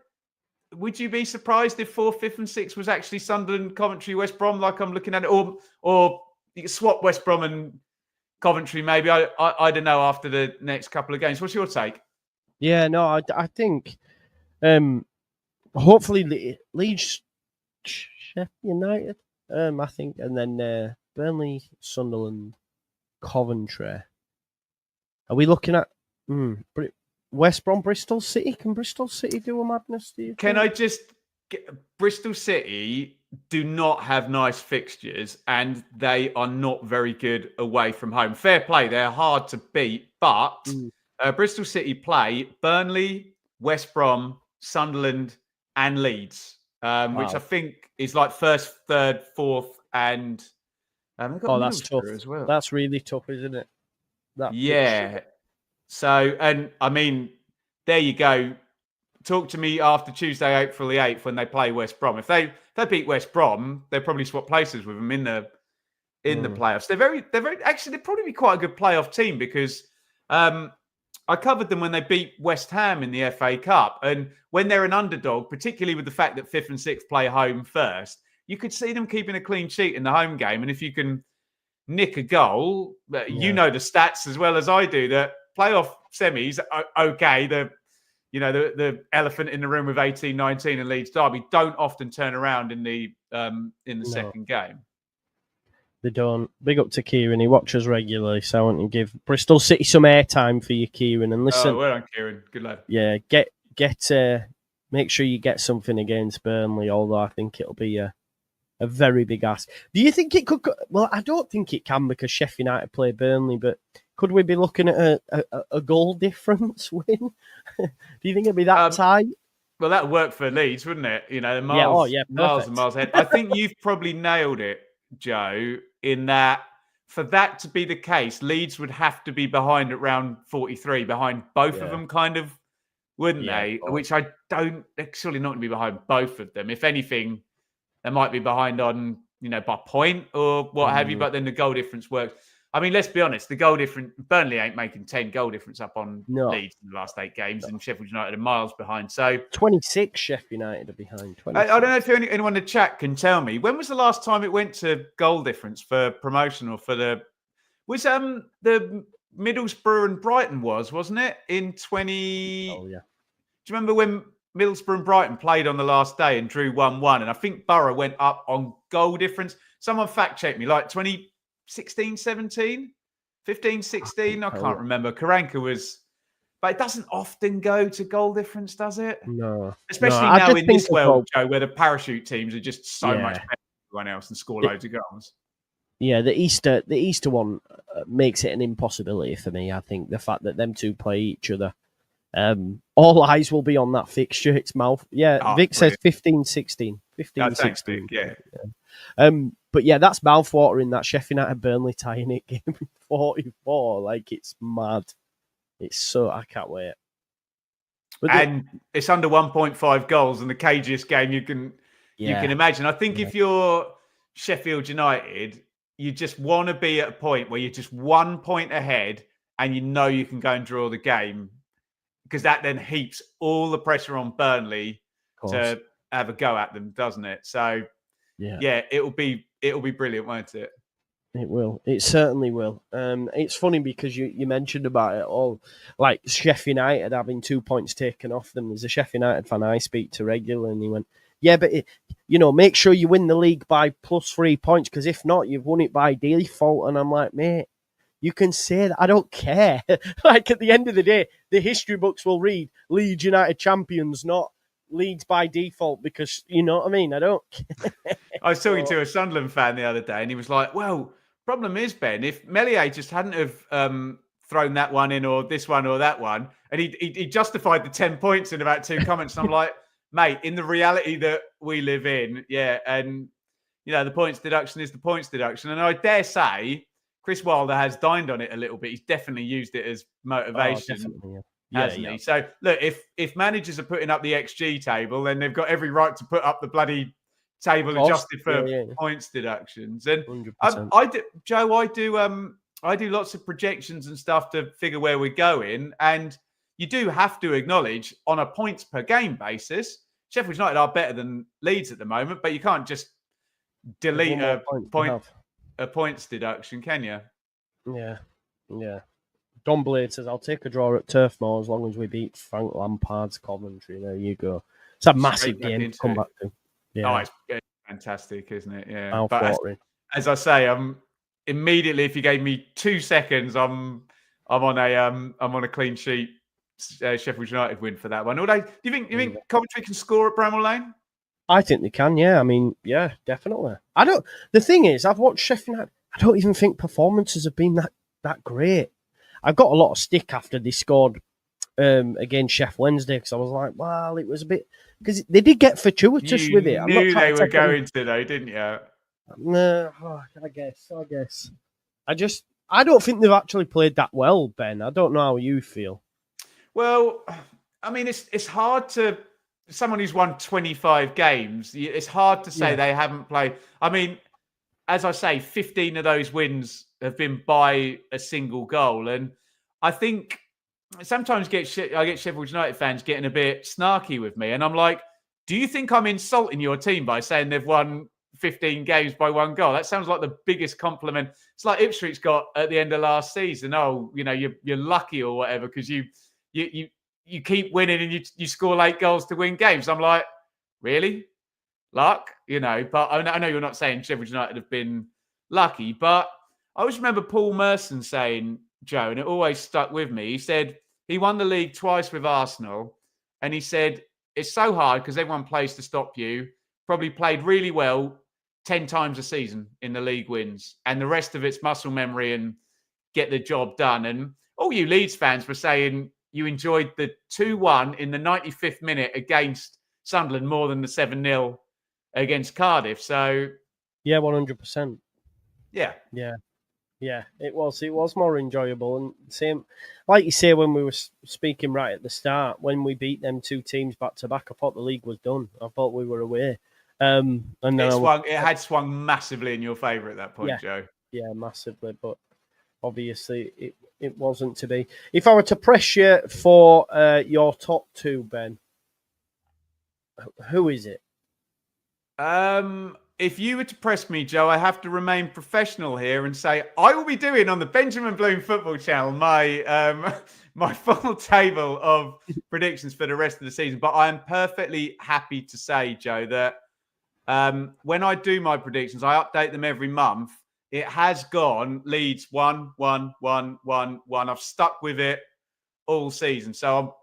Would you be surprised if 4th, 5th and 6th was actually Sunderland, Coventry, West Brom like I'm looking at it? Or you could swap West Brom and Coventry maybe. I don't know after the next couple of games. What's your take? Yeah, no, I think hopefully Leeds, Sheffield United, I think, and then Burnley, Sunderland, Coventry. Are we looking at West Brom, Bristol City? Can Bristol City do a madness? Do you Can I just get Bristol City do not have nice fixtures and they are not very good away from home. Fair play, they're hard to beat, but Bristol City play Burnley, West Brom, Sunderland and Leeds, which I think is like first, third, fourth and... that's tough as well. That's really tough, isn't it? So, and there you go. talk to me after Tuesday, April the 8th, when they play West Brom. If they beat West Brom, they'll probably swap places with them in the playoffs. Actually, they'd probably be quite a good playoff team because I covered them when they beat West Ham in the FA Cup. And when they're an underdog, particularly with the fact that 5th and 6th play home first, you could see them keeping a clean sheet in the home game. And if you can nick a goal, you know the stats as well as I do, that playoff semis, okay, the elephant in the room with 18-19 and Leeds Derby don't often turn around in the second game. They don't. Big up to Kieran. He watches regularly, so I want to give Bristol City some airtime for you, Kieran. And listen, well done, Kieran. Good lad. Yeah, make sure you get something against Burnley. Although I think it'll be a very big ask. Do you think it could? Well, I don't think it can because Sheffield United play Burnley. But could we be looking at a goal difference win? Do you think it'd be that tight? Well, that would work for Leeds, wouldn't it? Miles and miles ahead. I think you've probably nailed it, Joe, in that for that to be the case, Leeds would have to be behind at round 43, behind both of them, kind of, wouldn't they? Which I don't, surely not going to be behind both of them. If anything, they might be behind on, by point or what have you, but then the goal difference works. I mean, let's be honest, the goal difference, Burnley ain't making 10 goal difference up on Leeds in the last 8 games, and Sheffield United are miles behind. So 26 Sheffield United are behind. I don't know if anyone in the chat can tell me, when was the last time it went to goal difference for promotion or for the Middlesbrough and Brighton wasn't it? In 20... Oh, yeah. Do you remember when Middlesbrough and Brighton played on the last day and drew 1-1? And I think Borough went up on goal difference. Someone fact checked me, like 2016, 17, 15, 16. I can't remember. Karanka was, but it doesn't often go to goal difference, does it? No. Especially now in this world, Joe, where the parachute teams are just so much better than everyone else and score loads of goals. Yeah, the Easter one makes it an impossibility for me. I think the fact that them two play each other. All eyes will be on that fixture. It's mouth. Yeah, Vic says 15-16. 15-16. Yeah. But yeah, that's mouthwatering, that Sheffield United Burnley tying it game 44. Like, it's mad. I can't wait. And it's under 1.5 goals, and the cagiest game you can imagine. I think if you're Sheffield United, you just want to be at a point where you're just 1 point ahead and you can go and draw the game, because that then heaps all the pressure on Burnley to have a go at them, doesn't it? So, yeah, it'll be brilliant, won't it? It will. It certainly will. It's funny because you mentioned about it all, like Sheffield United having 2 points taken off them. There's a Sheffield United fan I speak to regularly, and he went, yeah, but make sure you win the league by +3 points, because if not, you've won it by default. And I'm like, mate, you can say that. I don't care. Like, at the end of the day, the history books will read Leeds United champions, not Leeds by default, because you know what I mean? I don't care. I was talking to a Sunderland fan the other day, and he was like, well, problem is, Ben, if Melier just hadn't have thrown that one in, or this one or that one, and he justified the 10 points in about 2 comments, and I'm like, mate, in the reality that we live in, and the points deduction is the points deduction. And I dare say Chris Wilder has dined on it a little bit. He's definitely used it as motivation, hasn't he? So, look, if managers are putting up the XG table, then they've got every right to put up the bloody table adjusted for points deductions. And I do lots of projections and stuff to figure where we're going. And you do have to acknowledge, on a points per game basis, Sheffield United are better than Leeds at the moment, but you can't just delete a points deduction, can you? Yeah. Don Blade says, I'll take a draw at Turf Moor as long as we beat Frank Lampard's Coventry. There you go. It's a massive game to come back to. Yeah. Oh, it's fantastic, isn't it? Yeah. But as I say, immediately, if you gave me 2 seconds, I'm on a clean sheet Sheffield United win for that one. Although, do you think Coventry can score at Bramall Lane? I think they can, yeah. I mean, yeah, definitely. The thing is, I've watched Sheffield United. I don't even think performances have been that great. I got a lot of stick after they scored against Sheffield Wednesday, because I was like, well, it was a bit, because they did get fortuitous with it. You knew they were going to, though, didn't you? No, I guess. I don't think they've actually played that well, Ben. I don't know how you feel. Well, I mean, it's hard to someone who's won 25 games. It's hard to say they haven't played. I mean, as I say, 15 of those wins have been by a single goal, and I think sometimes I get Sheffield United fans getting a bit snarky with me, and I'm like, do you think I'm insulting your team by saying they've won 15 games by one goal? That sounds like the biggest compliment. It's like Ipswich got at the end of last season. Oh, you're lucky or whatever because you keep winning and you score late goals to win games. I'm like, really? Luck? But I know you're not saying Sheffield United have been lucky, but I always remember Paul Merson saying, Joe, and it always stuck with me. He said he won the league twice with Arsenal, and he said it's so hard because everyone plays to stop you. Probably played really well 10 times a season in the league wins, and the rest of it's muscle memory and get the job done. And all you Leeds fans were saying you enjoyed the 2-1 in the 95th minute against Sunderland more than the 7-0 against Cardiff. So yeah, 100%. Yeah, it was more enjoyable. And same, like you say, when we were speaking right at the start, when we beat them two teams back to back, I thought the league was done. I thought we were away. And then it had swung massively in your favour at that point, Joe. Yeah, massively, but obviously it wasn't to be. If I were to press you for your top two, Ben, who is it? If you were to press me, Joe, I have to remain professional here and say I will be doing on the Benjamin Bloom Football Channel my my full table of predictions for the rest of the season. But I am perfectly happy to say, Joe, that when I do my predictions, I update them every month. It has gone Leeds 1, 1, 1, 1, 1. I've stuck with it all season. So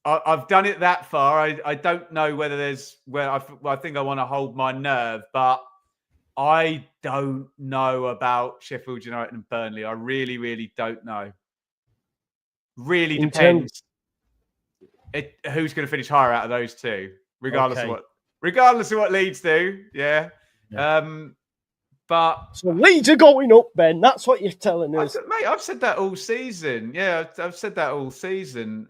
I've done it that far. I don't know whether I think I want to hold my nerve, but I don't know about Sheffield United and Burnley. I really, really don't know. Really depends who's going to finish higher out of those two, regardless of what Leeds do. Yeah. But so Leeds are going up, Ben. That's what you're telling us, mate. I've said that all season. Yeah, I've said that all season.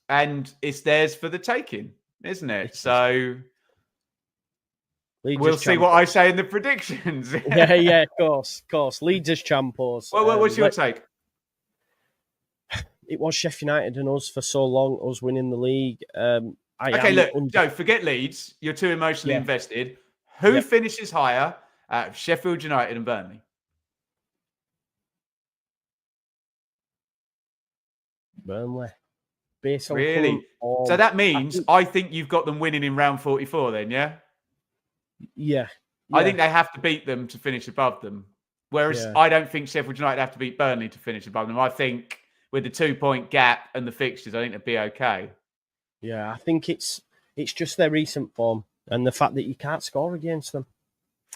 And it's theirs for the taking, isn't it? So we'll see what I say in the predictions. yeah, of course. Leeds as champos. Well, what's your take? It was Sheffield United and us for so long, us winning the league. Joe, forget Leeds. You're too emotionally invested. Who finishes higher out of Sheffield United and Burnley? Burnley. Really? So that means I think you've got them winning in round 44 then, yeah? Yeah. I think they have to beat them to finish above them. Whereas I don't think Sheffield United have to beat Burnley to finish above them. I think with the 2-point gap and the fixtures, I think they'd be okay. Yeah, I think it's just their recent form and the fact that you can't score against them.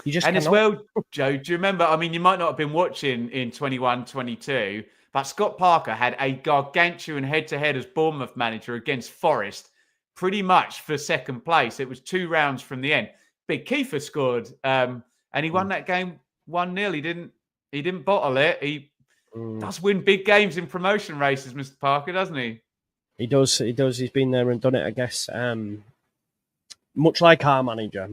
You just as well, Joe, do you remember? I mean, you might not have been watching in 21-22, but Scott Parker had a gargantuan head-to-head as Bournemouth manager against Forest, pretty much for second place. It was 2 rounds from the end. Big Kiefer scored, and he won that game 1-0. He didn't bottle it. He does win big games in promotion races, Mr. Parker, doesn't he? He does. He's been there and done it, I guess. Much like our manager.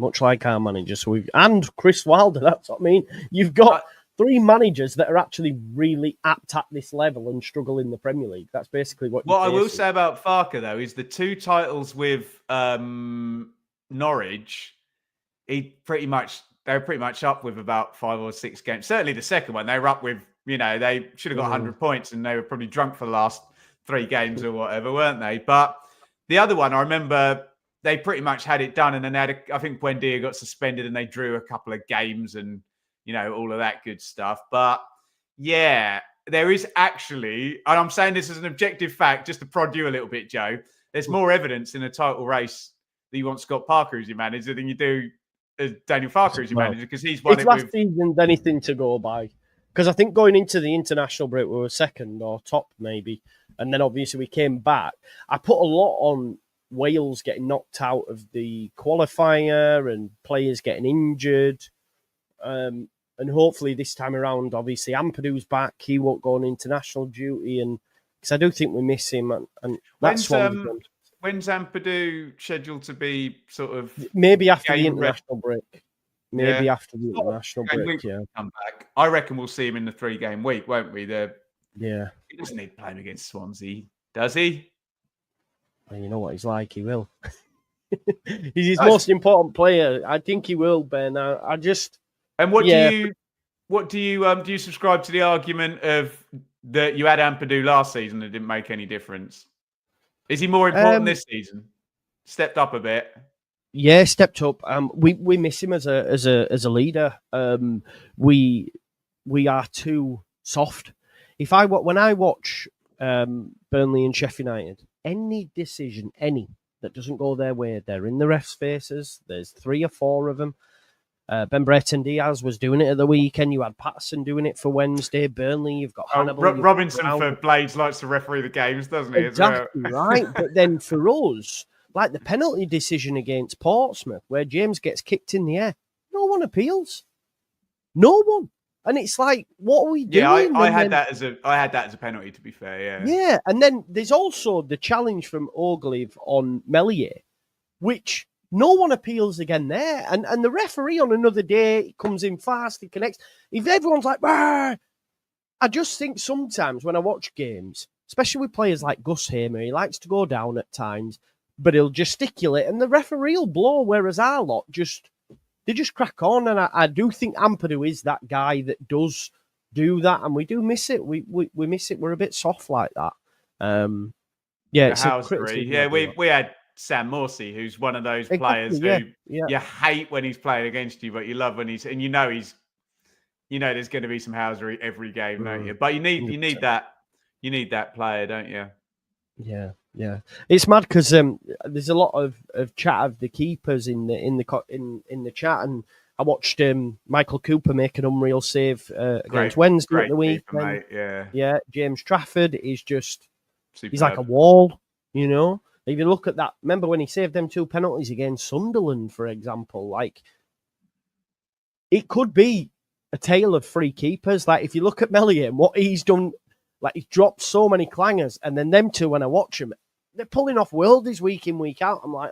So and Chris Wilder. That's what I mean. You've got 3 managers that are actually really apt at this level and struggle in the Premier League. That's basically what I will say about Farker, though, is the 2 titles with Norwich, they were pretty much up with about 5 or 6 games. Certainly the second one, they were up with, they should have got 100 points and they were probably drunk for the last 3 games or whatever, weren't they? But the other one, I remember they pretty much had it done. And then I think Buendia got suspended and they drew a couple of games and, all of that good stuff. But yeah, there is actually, and I'm saying this as an objective fact, just to prod you a little bit, Joe, there's more evidence in a title race that you want Scott Parker as your manager than you do as Daniel Farker as your manager, because he's won it last season's anything to go by. Because I think going into the international break, we were second or top maybe. And then obviously we came back. I put a lot on Wales getting knocked out of the qualifier and players getting injured. And hopefully this time around, obviously Ampadu's back. He won't go on international duty. And because I do think we miss him, and that's when's Ampadu scheduled to be sort of maybe after the international break. Maybe Yeah. after the international break, yeah. Come back. I reckon we'll see him in the 3-game week, won't we? Yeah. He doesn't need playing against Swansea, does he? Well, you know what he's like. He will. He's his most important player. I think he will, Ben. I just. And what do you subscribe to the argument of that you had Ampadu last season and it didn't make any difference? Is he more important this season? Stepped up a bit. Yeah, stepped up. We miss him as a leader. We are too soft. When I watch Burnley and Sheffield United, any decision that doesn't go their way, they're in the refs' faces. There's 3 or 4 of them. Ben Brereton Diaz was doing it at the weekend. You had Patterson doing it for Wednesday. Burnley, you've got Hannibal. Robinson for Blades likes to referee the games, doesn't he? Exactly right. But then for us, like the penalty decision against Portsmouth, where James gets kicked in the air, no one appeals. No one. And it's like, what are we doing? Yeah, I had that as a penalty, to be fair, yeah. Yeah, and then there's also the challenge from Oglev on Meslier, which no one appeals again there. And the referee on another day comes in fast, he connects. If everyone's like, bah! I just think sometimes when I watch games, especially with players like Gus Hamer, he likes to go down at times, but he'll gesticulate and the referee will blow, whereas our lot they just crack on. And I do think Ampadu is that guy that does do that, and we do miss it. We miss it. We're a bit soft like that. We had Sam Morsey, who's one of those players who you hate when he's playing against you, but you love when he's there's going to be some housery every game, don't you? But you need that player, don't you? Yeah. It's mad because there's a lot of chat of the keepers in the chat, and I watched Michael Cooper make an unreal save against Wednesday at the weekend. Yeah. James Trafford is just superb. He's like a wall, you know. If you look at that, remember when he saved them 2 penalties against Sunderland, for example? Like, it could be a tale of 3 keepers. Like, if you look at Meslier and what he's done, like, he's dropped so many clangers, and then them 2, when I watch them, they're pulling off worldies week in, week out. I'm like,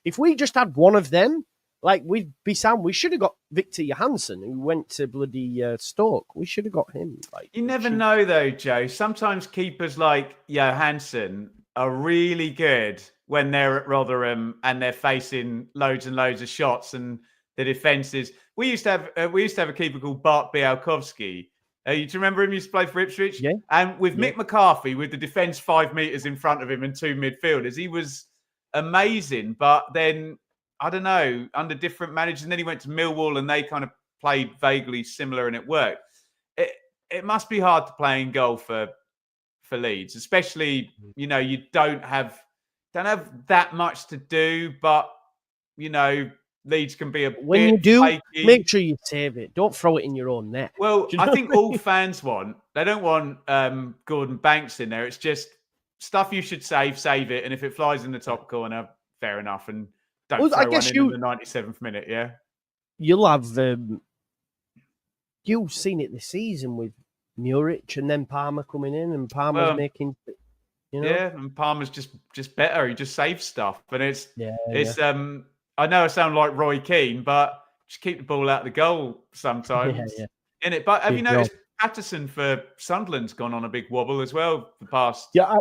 if we just had one of them, like, we'd be sound. We should have got Victor Johansson, who went to bloody Stoke. We should have got him. Like, you never know, though, Joe. Sometimes keepers like Johansson are really good when they're at Rotherham and they're facing loads and loads of shots, and the defence is. We used to have a keeper called Bart Białkowski. Do you remember him? He used to play for Ipswich. Yeah. And with Mick McCarthy, with the defence 5 metres in front of him and 2 midfielders, he was amazing. But then, I don't know, under different managers, and then he went to Millwall and they kind of played vaguely similar and it worked. It must be hard to play in goal for Leeds, especially, you don't have that much to do, but, Leeds can be when you do, flaky. Make sure you save it. Don't throw it in your own net. Well, I think all fans they don't want Gordon Banks in there. It's just stuff you should save it. And if it flies in the top corner, fair enough. And don't throw one in the 97th minute, yeah? You'll have... you've seen it this season with Muric and then Palmer coming in, and Palmer's making... Yeah, and Palmer's just better. He just saves stuff. And it's I know I sound like Roy Keane, but just keep the ball out of the goal sometimes. In it. But have you noticed Patterson for Sunderland's gone on a big wobble as well the past? Yeah,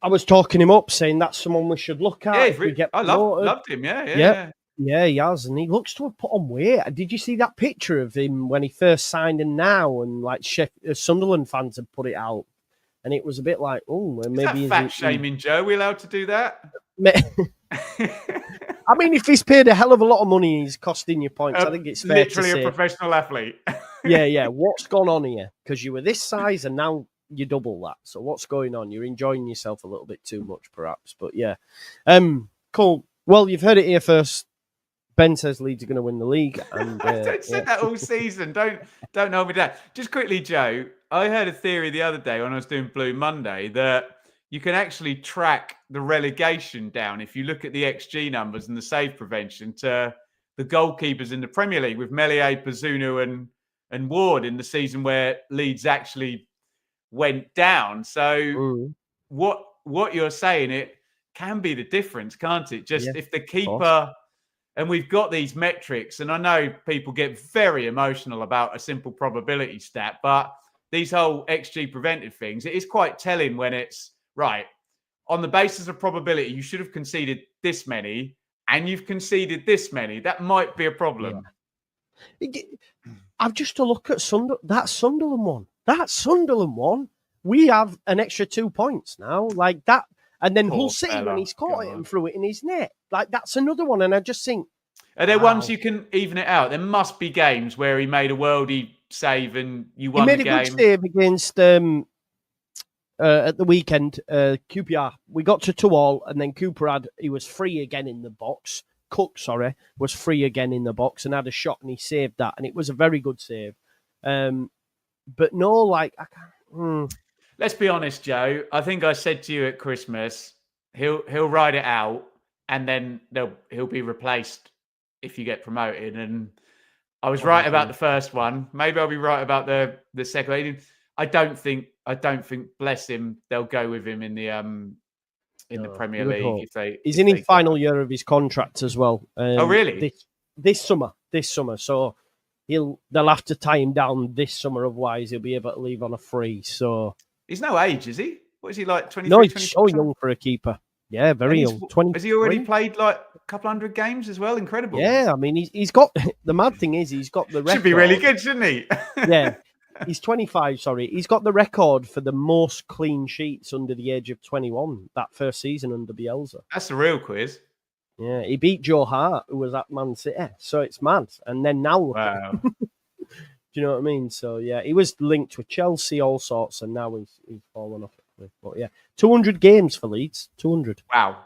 I was talking him up, saying that's someone we should look at. Yeah, I loved him. Yeah, he has, and he looks to have put on weight. Did you see that picture of him when he first signed and now? And like Sunderland fans had put it out, and it was a bit like, maybe fat shaming, Joe. Are we allowed to do that? I mean, if he's paid a hell of a lot of money, he's costing you points. I think it's fair literally to say. A professional athlete. Yeah. What's gone on here? Because you were this size and now you double that. So what's going on? You're enjoying yourself a little bit too much, perhaps. But yeah, cool. Well, you've heard it here first. Ben says Leeds are going to win the league. And don't say that all season. Don't hold me down. Just quickly, Joe. I heard a theory the other day when I was doing Blue Monday that you can actually track the relegation down if you look at the XG numbers and the save prevention to the goalkeepers in the Premier League with Meslier, Bazunu and Ward in the season where Leeds actually went down. So what you're saying, it can be the difference, can't it? Just if the keeper, and we've got these metrics, and I know people get very emotional about a simple probability stat, but these whole XG prevented things, it is quite telling when it's right. On the basis of probability, you should have conceded this many, and you've conceded this many. That might be a problem. Yeah. I've just to look at that Sunderland one. That Sunderland one, we have an extra 2 points now, like that. And then Hull City, when he's caught it and threw it in his net, like that's another one. And I just think, are there ones you can even it out? There must be games where he made a worldie save and you won the game. He made a good save against at the weekend, QPR. We got to 2-2, and then Cooper he was free again in the box. Cook, was free again in the box and had a shot, and he saved that, and it was a very good save. But no, like I can't. Let's be honest, Joe. I think I said to you at Christmas, he'll ride it out, and then he'll be replaced if you get promoted. And I was right about the first one. Maybe I'll be right about the second one. I don't think. Bless him, they'll go with him in the Premier League. He's in his final year of his contract as well. Oh, really? This summer. So they'll have to tie him down this summer, otherwise he'll be able to leave on a free. So he's no age, is he? What is he like? 23? No, he's so young for a keeper. Yeah, very young. 20. Has he already played like a couple hundred games as well? Incredible. Yeah, I mean he's got the mad thing is he's got the record. Should be really good, shouldn't he? Yeah. He's 25, He's got the record for the most clean sheets under the age of 21, that first season under Bielsa. That's a real quiz. Yeah, he beat Joe Hart, who was at Man City. So it's mad. And then now, wow. Do you know what I mean? So, yeah, he was linked with Chelsea, all sorts, and now he's fallen off. But, yeah, 200 games for Leeds. 200. Wow.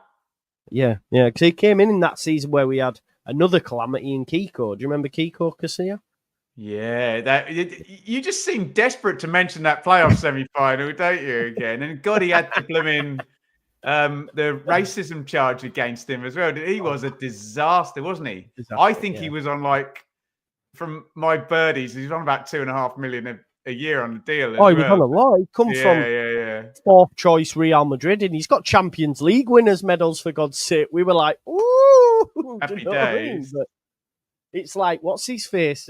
Yeah, because he came in that season where we had another calamity in Kiko. Do you remember Kiko Casilla? Yeah, you just seem desperate to mention that playoff semi-final, don't you? Again, and God, he had to blooming the racism charge against him as well. He was a disaster, wasn't he? I think he was on from my birdies, he's on about $2.5 million a year on the deal. He was on a lot. He come from fourth choice Real Madrid, and he's got Champions League winners medals for God's sake. We were like, ooh, happy days. But it's like, what's his face?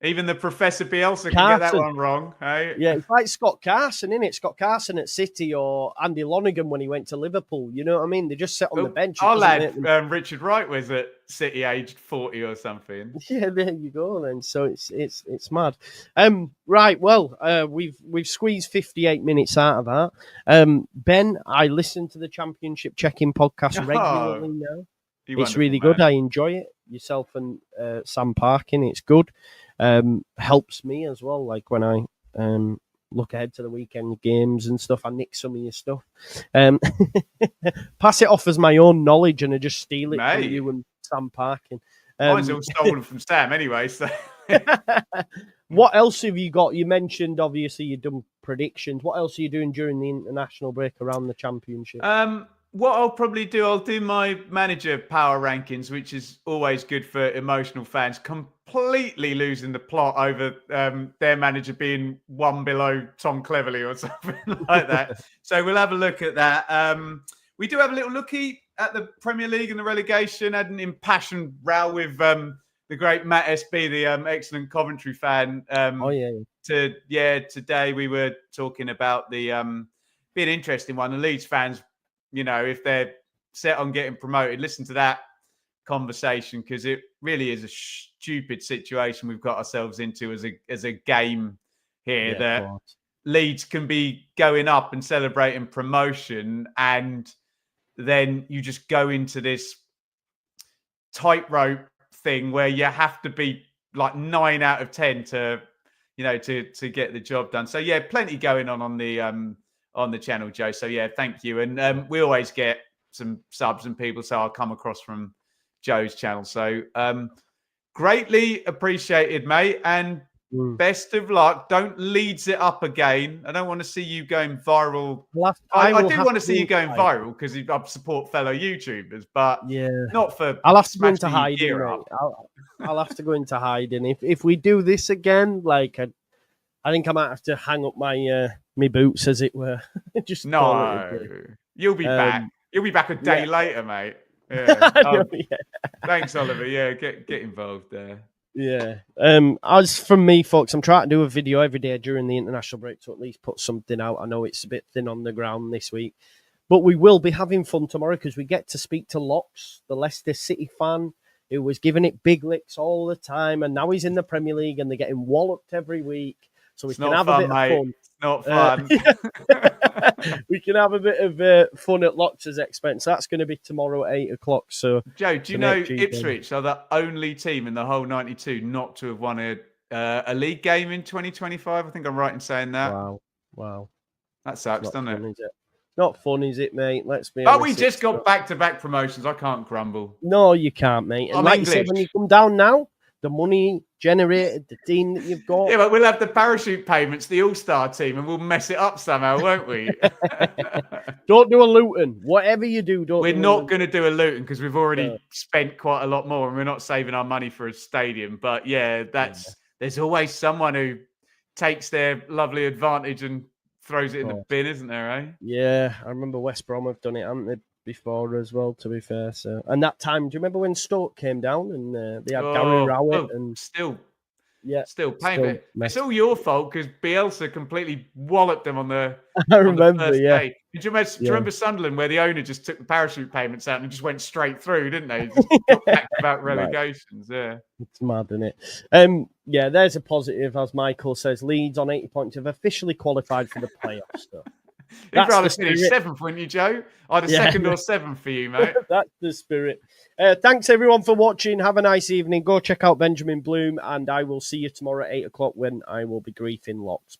Even the Professor Bielsa can get that one wrong, hey? Yeah, it's like Scott Carson, isn't it? Scott Carson at City or Andy Lonergan when he went to Liverpool. You know what I mean? They just sit on the bench. Our lad, Richard Wright, was at City aged 40 or something. Yeah, there you go then. So it's mad. Right, well, we've squeezed 58 minutes out of that. Ben, I listen to the Championship Check-In podcast regularly now. It's really good. I enjoy it. Yourself and Sam Parkin, it's good. Helps me as well, like when I look ahead to the weekend games and stuff. I nick some of your stuff, pass it off as my own knowledge, and I just steal it from you and Sam Parkin. Mine's all stolen from Sam anyway. So, what else have you got? You mentioned obviously you've done predictions. What else are you doing during the international break around the Championship? What I'll probably do, I'll do my manager power rankings, which is always good for emotional fans. Completely losing the plot over their manager being one below Tom Cleverley or something like that. So we'll have a look at that. We do have a little looky at the Premier League and the relegation. Had an impassioned row with the great Matt SB, the excellent Coventry fan. Today we were talking about the be an interesting one. The Leeds fans, you know, if they're set on getting promoted, listen to that conversation, because it really is a stupid situation we've got ourselves into as a game here, that Leeds can be going up and celebrating promotion, and then you just go into this tightrope thing where you have to be like 9 out of 10 to get the job done. So yeah, plenty going on the channel, Joe. So yeah, thank you. And we always get some subs and people, so I'll come across from Joe's channel. So greatly appreciated, mate. And best of luck. Don't Leeds it up again. I don't want to see you going viral. I do want to see you going viral because I support fellow YouTubers, but not for. I'll have to go into hiding. I'll have to go into hiding if we do this again. Like I think I might have to hang up my me boots, as it were. Just call it a No, day. you'll be back. You'll be back a day later, mate. Yeah. Thanks, Oliver. Yeah, get involved there. Yeah. As from me, folks, I'm trying to do a video every day during the international break to at least put something out. I know it's a bit thin on the ground this week, but we will be having fun tomorrow because we get to speak to Locks, the Leicester City fan who was giving it big licks all the time, and now he's in the Premier League and they're getting walloped every week. So we can have a bit of fun. It's not fun. We can have a bit of fun at Locks' expense. That's going to be tomorrow at 8 o'clock. So, Joe, do you know Ipswich are the only team in the whole 92 not to have won a league game in 2025? I think I'm right in saying that. Wow. That sucks, doesn't it? Not fun, is it, mate? Let's be honest. But we just got back-to-back promotions. I can't grumble. No, you can't, mate. And like you said, when you come down now, the money generated, the team that you've got. Yeah, but we'll have the parachute payments, the all-star team, and we'll mess it up somehow, won't we? Don't do a Luton. Whatever you do, We're not going to do a Luton because we've already spent quite a lot more and we're not saving our money for a stadium. But yeah, there's always someone who takes their lovely advantage and throws it in the bin, isn't there, eh? Yeah, I remember West Brom have done it, haven't they, before as well, to be fair. So, and that time, do you remember when Stoke came down and they had Gary Rowett and still paying? It's all your fault because Bielsa completely walloped them on the. I remember, day. Did you remember Sunderland where the owner just took the parachute payments out and just went straight through, didn't they? Just got back about relegations, yeah. It's mad, isn't it? Yeah, there's a positive, as Michael says. Leeds on 80 points have officially qualified for the playoffs. So. You'd rather finish 7th, wouldn't you, Joe? Either 2nd or 7th for you, mate. That's the spirit. Thanks, everyone, for watching. Have a nice evening. Go check out Benjamin Bloom, and I will see you tomorrow at 8 o'clock when I will be griefing Locks.